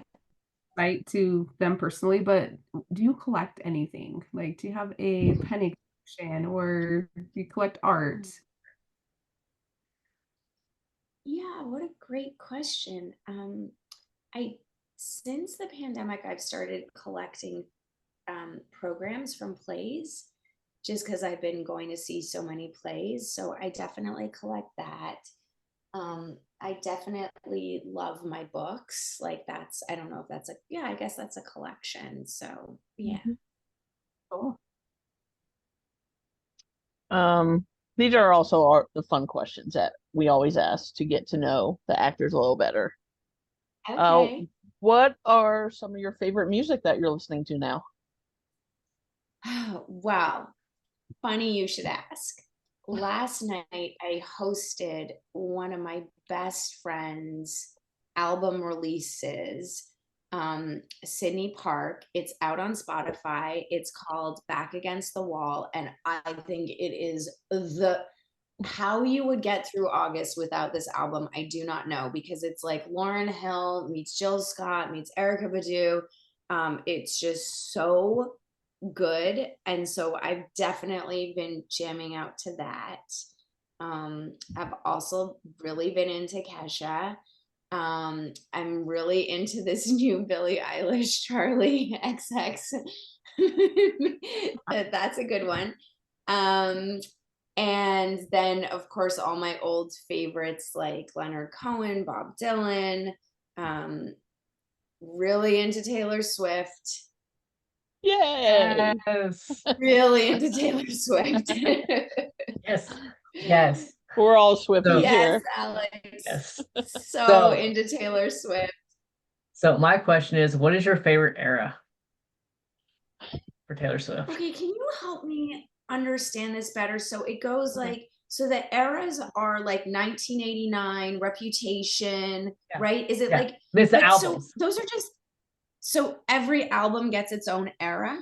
right to them personally, but do you collect anything? Like, do you have a penny collection or do you collect art? Yeah, what a great question. I since the pandemic, I've started collecting programs from plays, just because I've been going to see so many plays. So I definitely collect that. I definitely love my books. Like that's, I don't know if that's a, yeah, I guess that's a collection. So yeah. Cool. These are also the fun questions that we always ask to get to know the actors a little better. Okay. What are some of your favorite music that you're listening to now? Oh, wow. Funny you should ask. Last night, I hosted one of my best friends' album releases, Sydney Park. It's out on Spotify. It's called Back Against the Wall. And I think it is how you would get through August without this album, I do not know, because it's like Lauryn Hill meets Jill Scott meets Erykah Badu. It's just so good, and so I've definitely been jamming out to that. I've also really been into Kesha. I'm really into this new Billie Eilish Charlie XX. That's a good one. And then of course all my old favorites like Leonard Cohen, Bob Dylan, really into Taylor Swift. Yay! Yes. Really into Taylor Swift. Yes. Yes. We're all Swifties Yes, here. Alex. Yes. So into Taylor Swift. So my question is, what is your favorite era for Taylor Swift? Okay, can you help me understand this better? So it goes like, so the eras are like 1989, Reputation, Yeah. right? Is it Yeah. like, It's the but so albums. those are just, so every album gets its own era?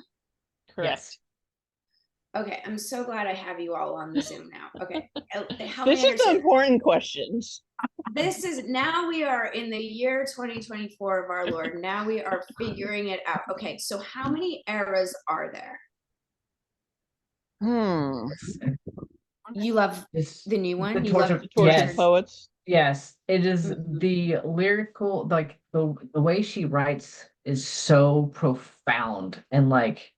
Correct. Okay, I'm so glad I have you all on the Zoom now. Okay, help This me is the understand. important questions. This is, now we are in the year 2024 of our Lord. Now we are figuring it out. Okay, so how many eras are there? You love It's the new one? the You Torture. love Tortured Yes. Poets. Yes. It is Mhm. the lyrical, like the way she writes is so profound. And like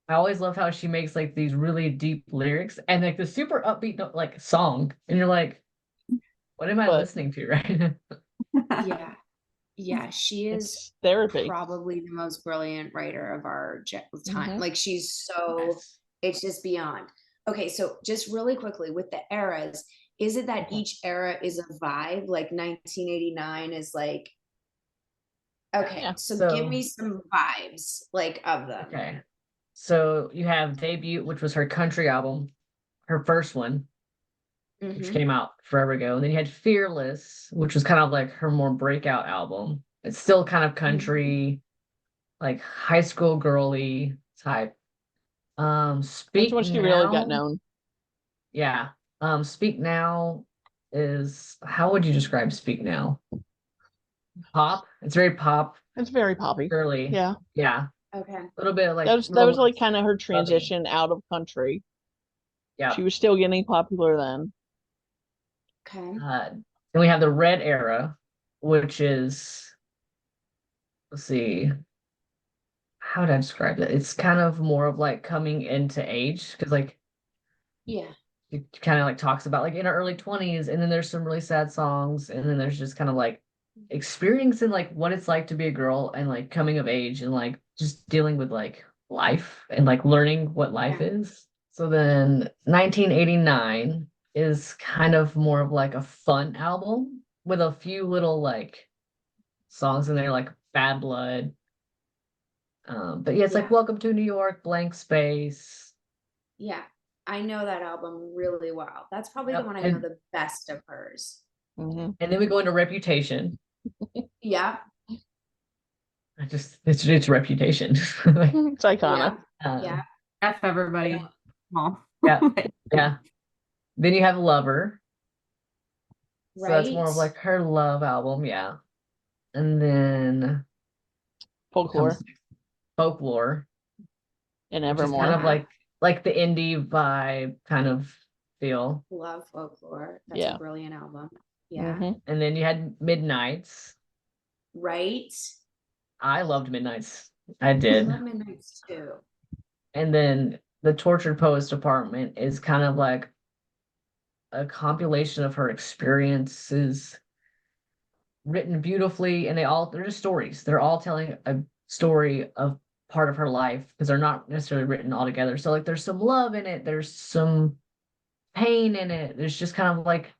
I always love how she makes like these really deep lyrics and like the super upbeat like song. And you're like, what am I But listening to, right? Yeah. Yeah, she is it's therapy. probably the most brilliant writer of our time. Mhm. Like she's so, Yes. it's just beyond. Okay, so just really quickly with the eras, is it that Okay. each era is a vibe? Like 1989 is like, okay, Yeah. so give me So some vibes like of them. okay. So you have Debut, which was her country album, her first one, which Mm-hmm. came out forever ago. And then you had Fearless, which was kind of like her more breakout album. It's still kind of country, like high school girly type. That's Speak when she really got Now. known. Yeah. Speak Now is, how would you describe Speak Now? Pop. It's very pop, It's very poppy. girly. Yeah. Yeah. Okay. A little bit like That was little like kind of her lovey. transition out of country. Yeah. She was still getting popular then. Okay. Then we have the Red Era, which is, let's see, how would I describe it? It's kind of more of like coming into age because like Yeah. it kind of like talks about like in her early 20s, and then there's some really sad songs, and then there's just kind of like experiencing like what it's like to be a girl and like coming of age and like just dealing with like life and like learning what life Yeah. is. So then 1989 is kind of more of like a fun album with a few little like songs in there like Bad Blood. But yeah, it's like Yeah. Welcome to New York, Blank Space. Yeah. I know that album really well. That's probably the Yep. one I know the best of hers. Mhm. And then we go into Reputation. Yeah. it's reputation. It's iconic. Yeah. F everybody. Well, Yeah. Yeah. Then you have Lover. So that's more of Right. like her love album, yeah. And then Folklore comes Folklore, and which is kind Evermore. of like the indie vibe kind of feel. Love Folklore. That's Yeah. a brilliant album. Yeah. Mhm. And then you had Midnights. Right. I loved Midnights. I I did. love Midnights too. And then the Tortured Poets Department is kind of like a compilation of her experiences written beautifully, and they're just stories. They're all telling a story of part of her life because they're not necessarily written all together. So like there's some love in it, there's some pain in it. There's just kind of like,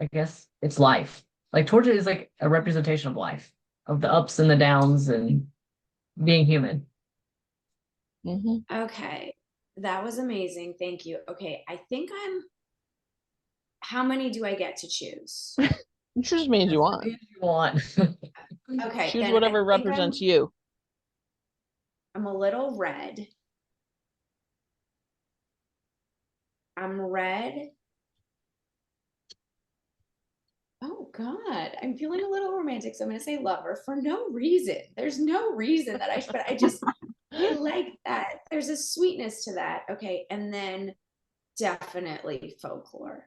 I guess it's life. Like Torture is like a representation of life, of the ups and the downs and being human. Mhm. Okay. That was amazing. Thank you. Okay. How many do I get to choose? You choose as many as you want. If you want. Okay. Choose Then whatever I think represents you. I'm a little red. I'm red. Oh God, I'm feeling a little romantic. So I'm gonna say Lover for no reason. There's no reason that I should, but I like that. There's a sweetness to that. Okay. And then definitely Folklore.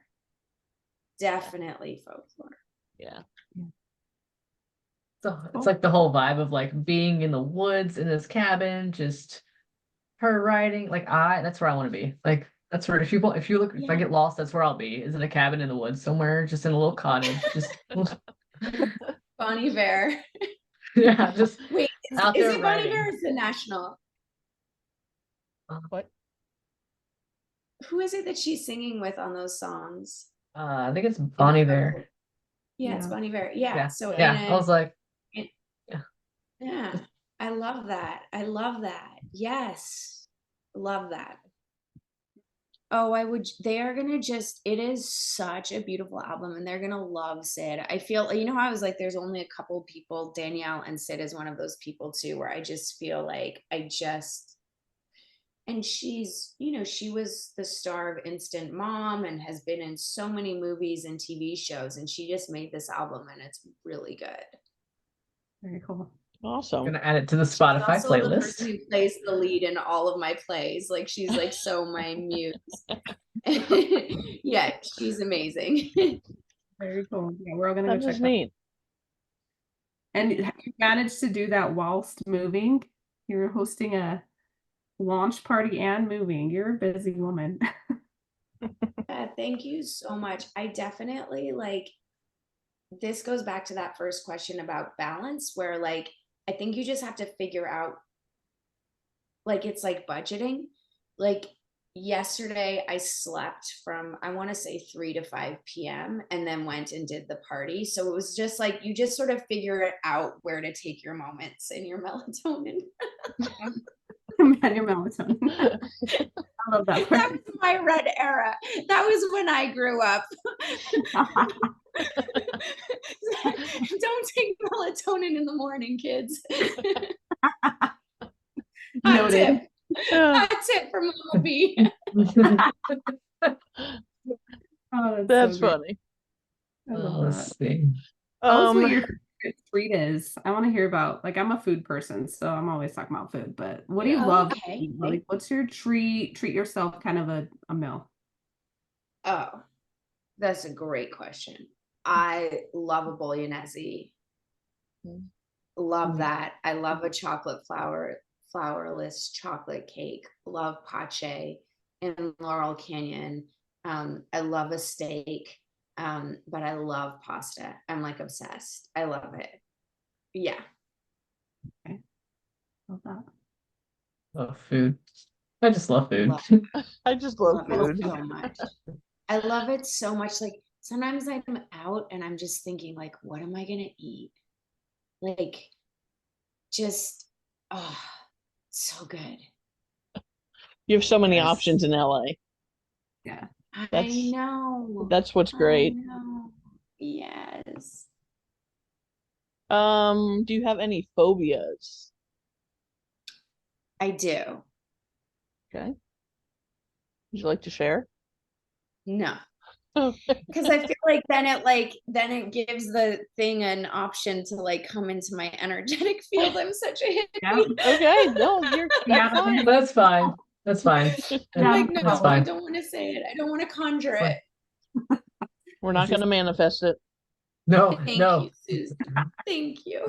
Definitely Folklore. Yeah. So it's like the whole vibe of like being in the woods in this cabin, just her writing. Like that's where I want to be. Like that's where if I Yeah. get lost, that's where I'll be. Is in a cabin in the woods somewhere, just in a little cottage. Just Bonnie Bear. yeah, just Wait, out is there it Bonnie writing. Bear or is it National? What? Who is it that she's singing with on those songs? I think it's Bonnie Bear. Yeah, it's Yeah. Bonnie Bear. Yeah. Yeah, So yeah. I was like, in yeah. yeah, I love that. I love that. Yes. Love that. Oh, they are gonna it is such a beautiful album and they're gonna love Sid. I feel, I was like, there's only a couple people, Danielle and Sid is one of those people too, where I just feel like and she was the star of Instant Mom and has been in so many movies and TV shows, and she just made this album and it's really good. Very cool. Awesome. Gonna add it to the Spotify Also the person playlist. who plays the lead in all of my plays. Like she's like so my muse. Yeah, she's amazing. Very cool. Yeah, we're all gonna go That check is that. neat. And you managed to do that whilst moving. You were hosting a launch party and moving. You're a busy woman. Yeah, thank you so much. I definitely this goes back to that first question about balance, where I think you just have to figure out, it's like budgeting. Like yesterday I slept from, I want to say 3 to 5 p.m. and then went and did the party. So it was just like you just sort of figure it out where to take your moments and your melatonin. And your melatonin. I love that That part. was my red era. That was when I grew up. Don't take melatonin in the morning, kids. Hot Noted. tip. Hot tip from Mama B. Oh, That's so great. funny. I love Let's that. see. Tell us what your favorite treat is. I want to hear about, I'm a food person, so I'm always talking about food, but what do you love to Okay. eat? Like, what's your treat yourself kind of a meal? Oh, that's a great question. I love a bolognese. Love that. I love a flourless chocolate cake. Love pache in Laurel Canyon. I love a steak. But I love pasta. I'm obsessed. I love it. Yeah. Okay. Love that. Love food. I just love food. I just love Love it food. so much. I love it so much. Sometimes I'm out and I'm just thinking what am I gonna eat? Just so good. You have so many Yes. options in LA. Yeah. I know. That's what's great. I know. Yes. Do you have any phobias? I do. Okay. Would you like to share? No. Okay. Because I feel like then it gives the thing an option to like come into my energetic field. I'm such a Yeah. hippie. Okay. No, Yeah, that's fine. That's fine. That's fine. I'm like, no, That's I fine. don't want to say it. I don't want to conjure It's it. fine. We're not going to manifest it. No, Thank no. you, Susan. Thank you.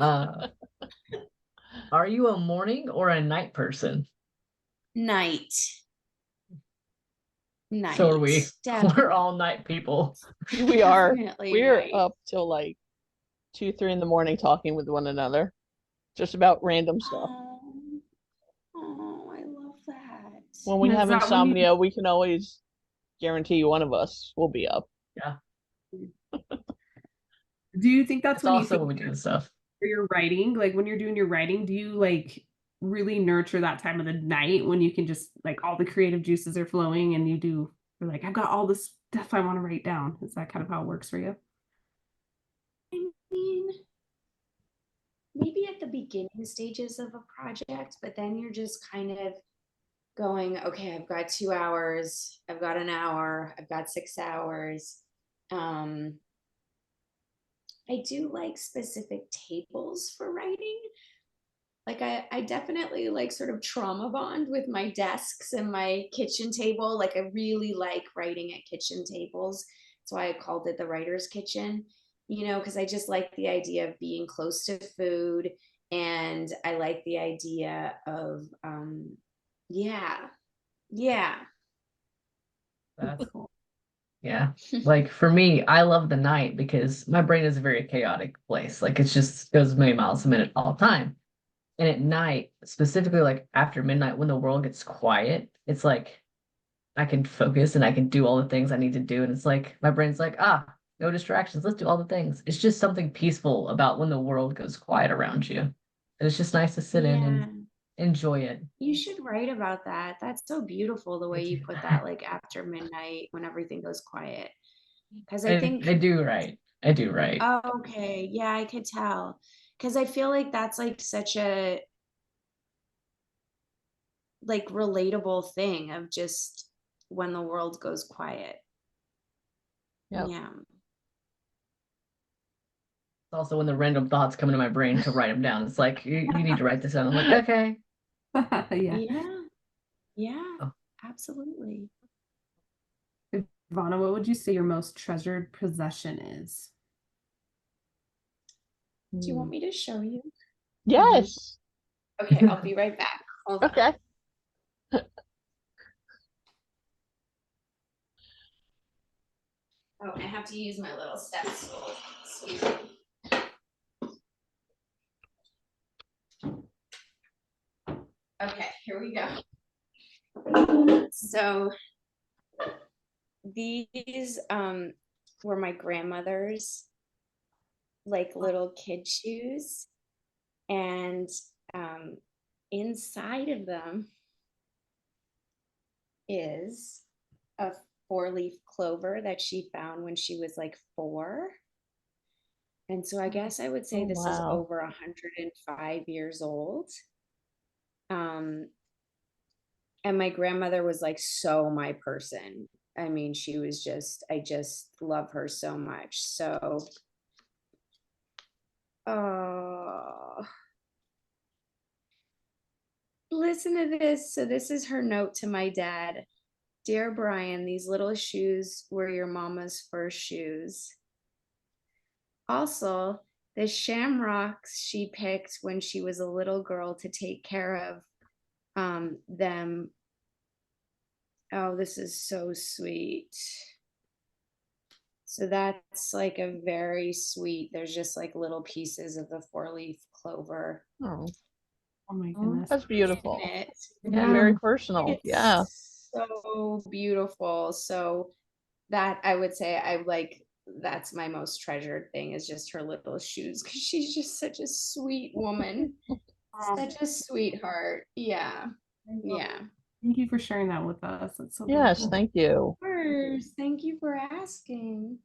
Are you a morning or a night person? Night. Night. So are we. Definitely. We're all night people. We are. Definitely We're night. up till like 2, 3 in the morning talking with one another, just about random stuff. Oh, I love that. When we Is have that when you- insomnia, we can always guarantee one of us will be up. Yeah. Do you think that's It's when you also think when we do the stuff. for your writing? Like when you're doing your writing, do you like really nurture that time of the night when you can just like all the creative juices are flowing and you're like, I've got all this stuff I want to write down. Is that kind of how it works for you? I mean, maybe at the beginning stages of a project, but then you're just kind of going, okay, I've got 2 hours, I've got an hour, I've got 6 hours. I do like specific tables for writing. Like I definitely like sort of trauma bond with my desks and my kitchen table. Like I really like writing at kitchen tables. That's why I called it the writer's kitchen, because I just like the idea of being close to food. And I like the idea of, yeah, yeah. That's Cool. yeah. Like for me, I love the night because my brain is a very chaotic place. Like it just goes a million miles a minute all the time. And at night, specifically like after midnight when the world gets quiet, it's like I can focus and I can do all the things I need to do. And it's like my brain's like, no distractions. Let's do all the things. It's just something peaceful about when the world goes quiet around you. And it's just nice to sit in Yeah. and enjoy it. You should write about that. That's so beautiful the way you put that, like after midnight when everything goes quiet. Because I think, I do right. I do right. oh, okay, yeah, I could tell. Because I feel like that's like such a like relatable thing of just when the world goes quiet. Yep. Yeah. Also when the random thoughts come into my brain to write them down. It's like you need to write this down. I'm like, okay. Yeah. Yeah. Yeah. Oh. Absolutely. Ivana, what would you say your most treasured possession is? Do you want me to show you? Yes. Okay, I'll be right back. Hold on. Okay. Oh, I have to use my little step stool. Excuse me. Okay, here we go. So these were my grandmother's like little kid shoes, and inside of them is a 4-leaf clover that she found when she was like 4. And so I guess I would say Oh, this is wow. over 105 years old. And my grandmother was like so my person. I mean, I just love her so much. So, oh, listen to this. So this is her note to my dad. Dear Brian, these little shoes were your mama's first shoes. Also, the shamrocks she picked when she was a little girl to take care of them. Oh, this is so sweet. So that's like a very sweet, there's just like little pieces of the 4-leaf clover Oh, Oh my goodness. that's beautiful. in it. Yeah. Very personal. Yeah. It's so beautiful. So that I would say that's my most treasured thing is just her little shoes because she's just such a sweet woman. Such a sweetheart. Yeah. Yeah. Thank you for sharing that with us. That's so Yes. beautiful. Thank you. Of course. Thank you for asking.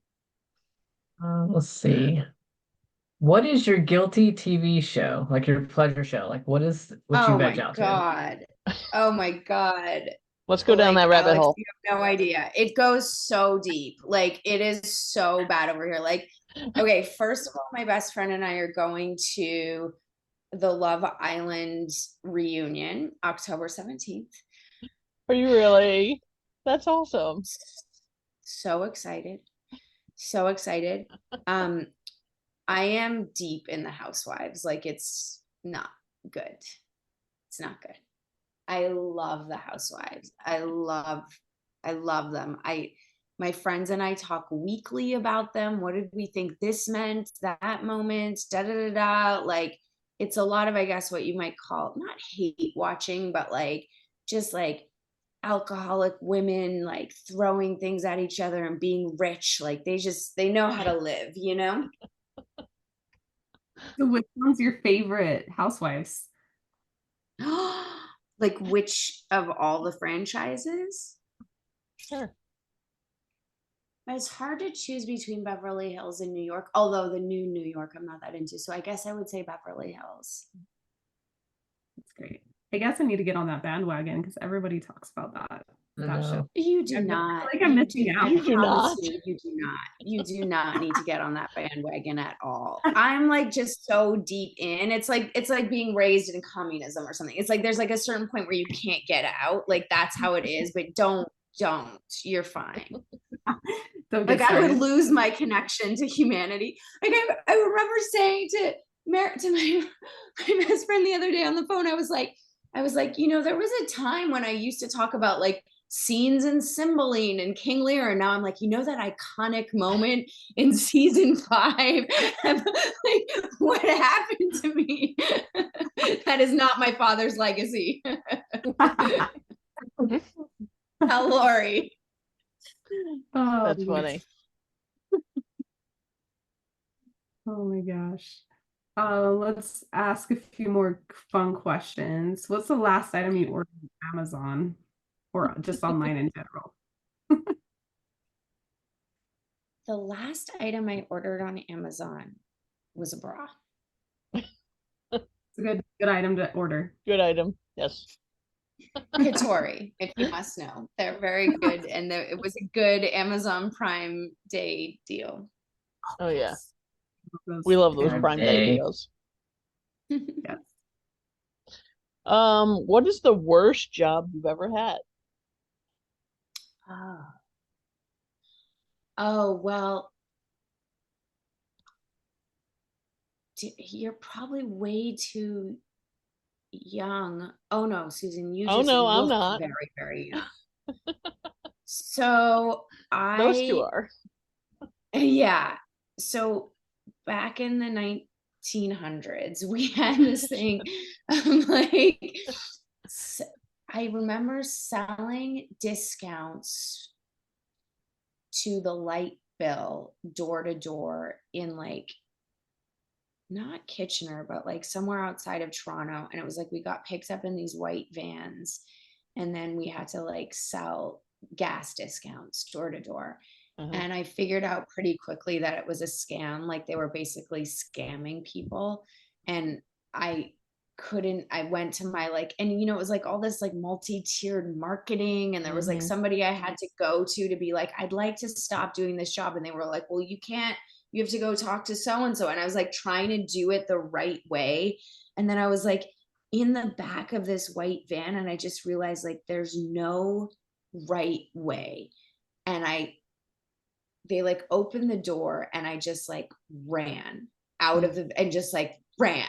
Let's see. What is your guilty TV show? Like your pleasure show? Like what you Oh veg my out to? God. Oh my God. Let's go down Like, that rabbit Alex, hole. you have no idea. It goes so deep. Like, it is so bad over here. Like, okay, first of all, my best friend and I are going to the Love Island reunion, October 17th. Are you really? That's awesome. So excited. So excited. I am deep in the Housewives. Like, it's not good. It's not good. I love the Housewives. I love them. My friends and I talk weekly about them. What did we think this meant? That moment, da da da da. Like, it's a lot of, I guess, what you might call not hate watching, but like just like alcoholic women like throwing things at each other and being rich. Like they know how to live, you know? So which one's your favorite Housewives? Like, which of all the franchises? Sure. It's hard to choose between Beverly Hills and New York, although the new New York I'm not that into. So I guess I would say Beverly Hills. That's great. I guess I need to get on that bandwagon because everybody talks about that show. You do I not. feel like I'm missing out. You do not. You do not. You do not need to get on that bandwagon at all. I'm like just so deep in. It's like being raised in communism or something. It's like there's like a certain point where you can't get out. Like that's how it is. But don't. You're fine. Don't Like get I would started. lose my connection to humanity. Like I remember saying to my best friend the other day on the phone, I was like, you know, there was a time when I used to talk about like scenes in Cymbeline and King Lear, and now I'm like, you know, that iconic moment in season 5. Like, what happened to me? That is not my father's legacy. Tell Lori. Oh, That's funny. oh my gosh. Let's ask a few more fun questions. What's the last item you ordered on Amazon or just online in general? The last item I ordered on Amazon was a bra. It's a good item to order. Good item. Yes. Katori, if you must know. They're very good. And it was a good Amazon Prime Day deal. Oh yeah. Those- We love those Prime Prime Day Day. deals. Yes. What is the worst job you've ever had? Oh, well, you're probably way too young. Oh no, Susan, you Oh just no, I'm look not. very, very young. So Those two are. yeah. So back in the 1900s, we had this thing. Like, I remember selling discounts to the light bill door to door in like not Kitchener, but like somewhere outside of Toronto. And it was like we got picked up in these white vans, and then we had to like sell gas discounts door to door. Uh-huh. And I figured out pretty quickly that it was a scam. Like they were basically scamming people. And I went to my like, and you know, it was like all this like multi-tiered marketing. And there was like Mhm. somebody I had to go to be like, I'd like to stop doing this job. And they were like, well, you can't, you have to go talk to so-and-so. And I was like trying to do it the right way. And then I was like in the back of this white van, and I just realized like there's no right way. And they like opened the door, and I just like ran out of and just like ran.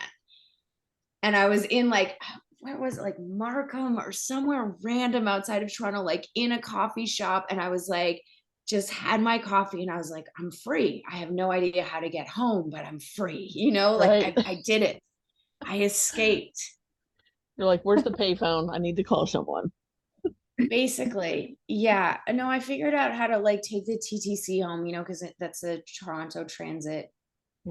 And I was in like, where was it, like Markham or somewhere random outside of Toronto, like in a coffee shop. And I was like, just had my coffee, and I was like, I'm free. I have no idea how to get home, but I'm free. You know, like Right. I did it. I escaped. You're like, where's the payphone? I need to call someone. Basically, yeah. No, I figured out how to like take the TTC home, you know, because that's a Toronto Transit.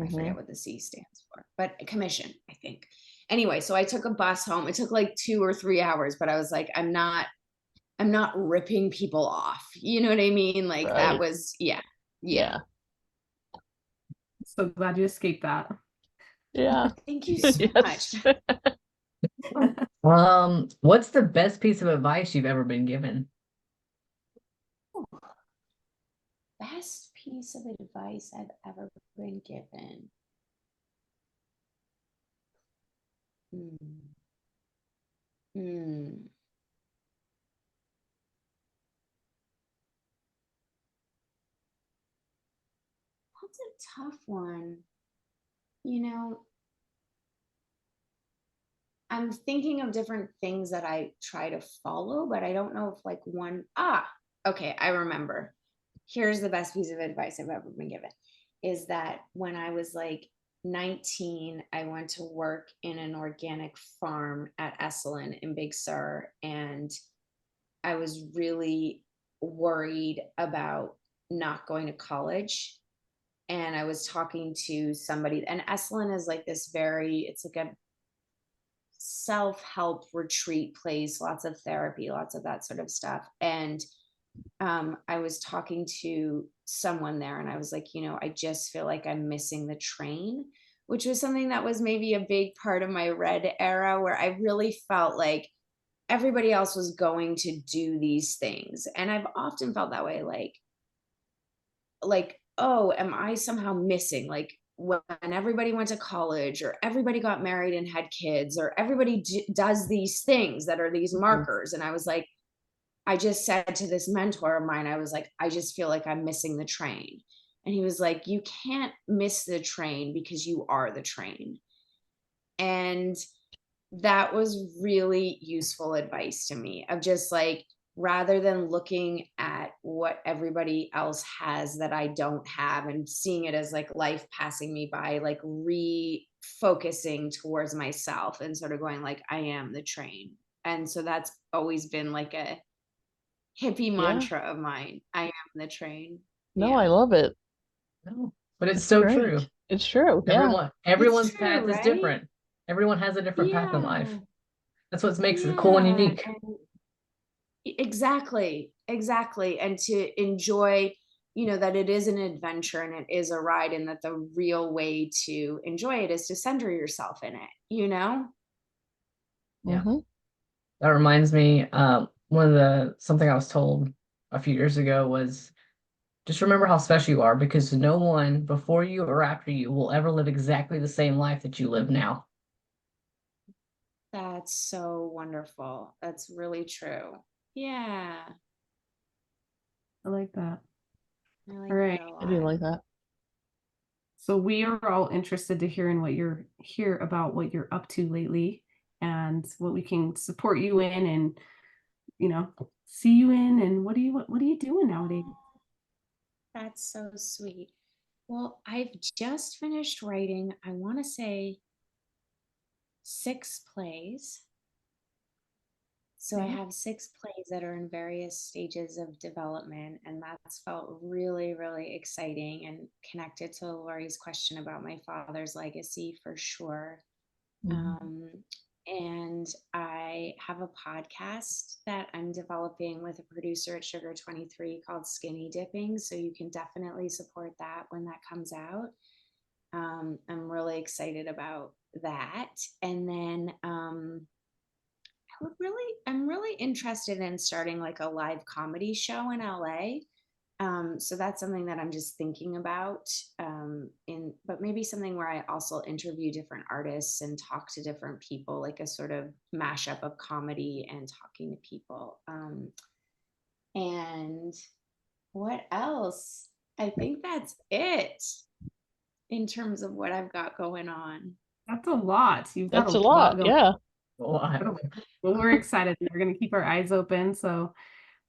I forget what the C stands for, but commission, I think. Anyway, so I took a bus home. It took like 2 or 3 hours, but I was like, I'm not ripping people off. You know what I mean? Like that Right. was, yeah. Yeah. So glad you escaped that. Yeah. Thank you so Yes. much. What's the best piece of advice you've ever been given? Best piece of advice I've ever been given. Hmm. Hmm. That's a tough one. You know, I'm thinking of different things that I try to follow, but I don't know if like one, okay, I remember. Here's the best piece of advice I've ever been given is that when I was like 19, I went to work in an organic farm at Esalen in Big Sur, and I was really worried about not going to college. And I was talking to somebody, and Esalen is like this it's like a self-help retreat place, lots of therapy, lots of that sort of stuff. And I was talking to someone there and I was like, I just feel like I'm missing the train, which was something that was maybe a big part of my red era where I really felt like everybody else was going to do these things. And I've often felt that way, like, oh, am I somehow missing? Like when everybody went to college or everybody got married and had kids or everybody does these things that are these markers. And I was like, I just said to this mentor of mine, I was like, I just feel like I'm missing the train. And he was like, you can't miss the train because you are the train. And that was really useful advice to me of just like, rather than looking at what everybody else has that I don't have and seeing it as like life passing me by, like refocusing towards myself and sort of going like, I am the train. And so that's always been like a hippie Yeah. mantra of mine. I am the train. No, Yeah. I love it. No, but it's That's so true. great. It's true. Yeah. It's Everyone's true, path is right? different. Everyone has a different path in life. Yeah. That's what makes it cool and Yeah. unique. And exactly. Exactly. And to enjoy, that it is an adventure and it is a ride, and that the real way to enjoy it is to center yourself in it. Yeah. Mm-hmm. That reminds me, something I was told a few years ago was just remember how special you are because no one before you or after you will ever live exactly the same life that you live now. That's so wonderful. That's really true. Yeah. I like that. I All like right. that a I do lot. like that. So we are all interested to hear about what you're up to lately and what we can support you in and, see you in and what are you doing nowadays? That's so sweet. Well, I've just finished writing, I want to say 6 plays. So I Okay. have 6 plays that are in various stages of development, and that's felt really, really exciting and connected to Lori's question about my father's legacy for sure. Mhm. Um, and I have a podcast that I'm developing with a producer at Sugar 23 called Skinny Dipping. So you can definitely support that when that comes out. I'm really excited about that. And then I'm really interested in starting like a live comedy show in LA. So that's something that I'm just thinking about. But maybe something where I also interview different artists and talk to different people, like a sort of mashup of comedy and talking to people. And what else? I think that's it in terms of what I've got going on. That's a lot. You've got That's a a lot lot. going Yeah. on. Well, we're excited. We're going to keep our eyes open. So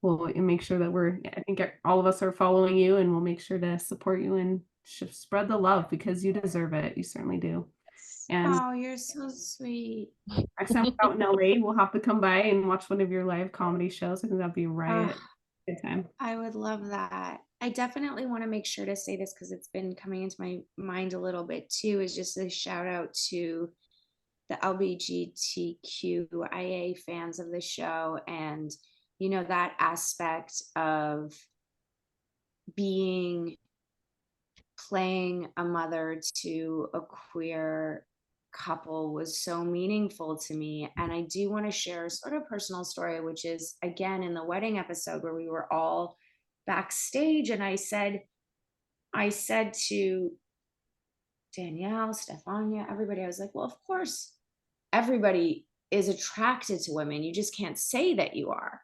we'll make sure that I think all of us are following you and we'll make sure to support you and spread the love because you deserve it. You certainly do. And Oh, you're so sweet. next time we're out in LA, we'll have to come by and watch one of your live comedy shows. I think that'd be a Uh, riot. Good time. I would love that. I definitely want to make sure to say this because it's been coming into my mind a little bit too, is just a shout out to the LGBTQIA fans of the show, and that aspect of being playing a mother to a queer couple was so meaningful to me. And I do want to share a sort of personal story, which is again in the wedding episode where we were all backstage, and I said to Danielle, Stefania, everybody, I was like, well, of course, everybody is attracted to women. You just can't say that you are.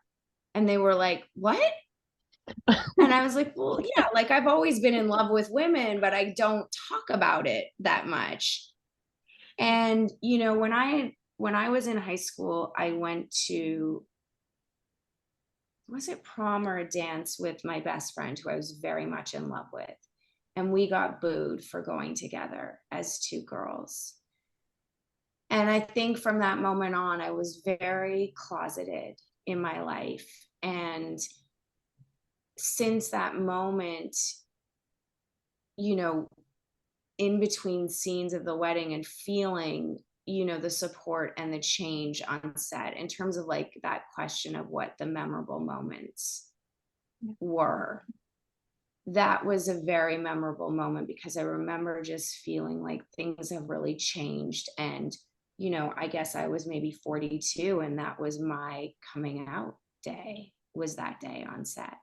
And they were like, what? And I was like, well, yeah, like I've always been in love with women, but I don't talk about it that much. And, you know, when I was in high school, I went to, was it prom or a dance with my best friend who I was very much in love with. And we got booed for going together as two girls. And I think from that moment on, I was very closeted in my life. And since that moment, you know, in between scenes of the wedding and feeling, you know, the support and the change on set in terms of like that question of what the memorable moments were, that was a very memorable moment because I remember just feeling like things have really changed. And, you know, I guess I was maybe 42 and that was my coming out day, was that day on set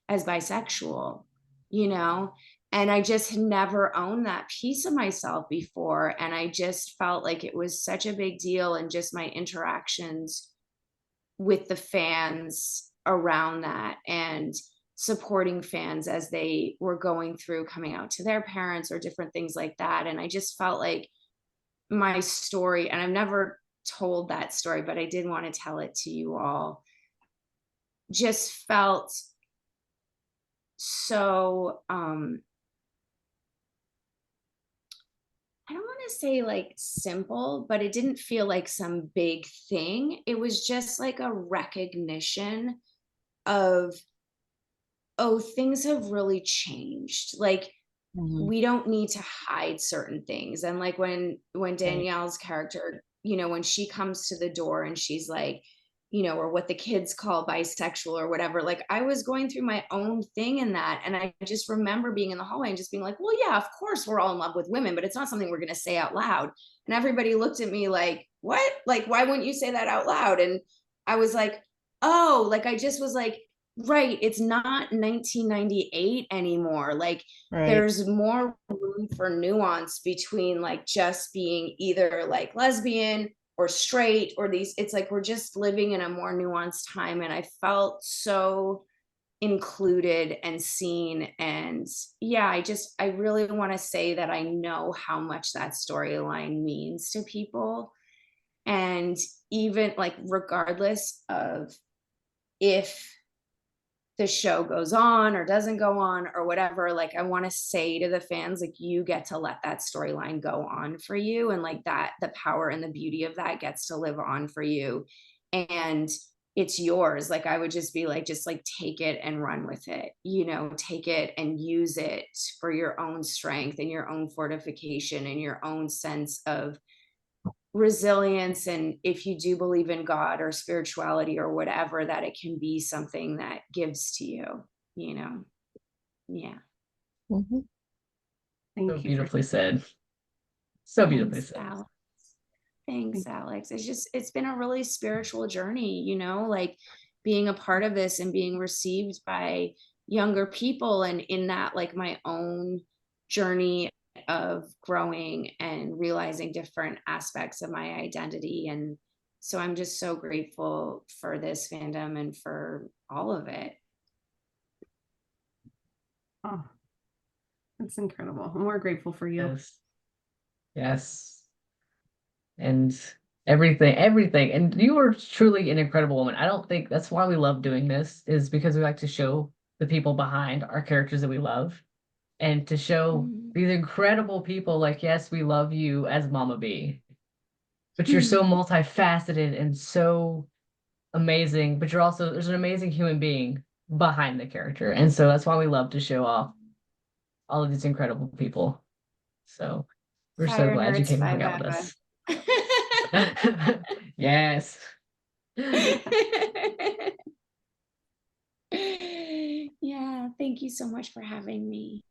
as bisexual, you know, and I just had never owned that piece of myself before. And I just felt like it was such a big deal. And just my interactions with the fans around that and supporting fans as they were going through coming out to their parents or different things like that. And I just felt like my story, and I've never told that story, but I did want to tell it to you all, just felt so I don't want to say like simple, but it didn't feel like some big thing. It was just like a recognition of, oh, things have really changed. Like we don't need to hide certain things. And like when Danielle's character, you know, when she comes to the door and she's like, you know, or what the kids call bisexual or whatever, like I was going through my own thing in that. And I just remember being in the hallway and just being like, well, yeah, of course we're all in love with women, but it's not something we're going to say out loud. And everybody looked at me like, what? Like, why wouldn't you say that out loud? And I was like, oh, like I just was like, right, it's not 1998 anymore. Like there's more room for nuance between like just being either like lesbian or straight or these, it's like we're just living in a more nuanced time. And I felt so included and seen. And yeah, I really want to say that I know how much that storyline means to people. And even like regardless of if the show goes on or doesn't go on or whatever, like I want to say to the fans, like you get to let that storyline go on for you, and like that the power and the beauty of that gets to live on for you, and it's yours. Like I would just be like, just like take it and run with it, you know, take it and use it for your own strength and your own fortification and your own sense of resilience. And if you do believe in God or spirituality or whatever, that it can be something that gives to you, you know. Yeah. Thank So you beautifully said. So Thanks, beautifully said. Alex. Thanks, Alex. It's been a really spiritual journey, you know, like being a part of this and being received by younger people, and in that, like my own journey of growing and realizing different aspects of my identity. And so I'm just so grateful for this fandom and for all of it. Oh, that's incredible. And we're grateful for you. Yes. Yes. And everything. And you are truly an incredible woman. I don't think that's why we love doing this, is because we like to show the people behind our characters that we love, and to show these incredible people, like, yes, we love you as Mama B, but you're so multifaceted and so amazing, but there's an amazing human being behind the character. And so that's why we love to show off all of these incredible people. So we're so glad you FireNerds came and hung 5 out with Ava. us. Yes. Yeah, thank you so much for having me.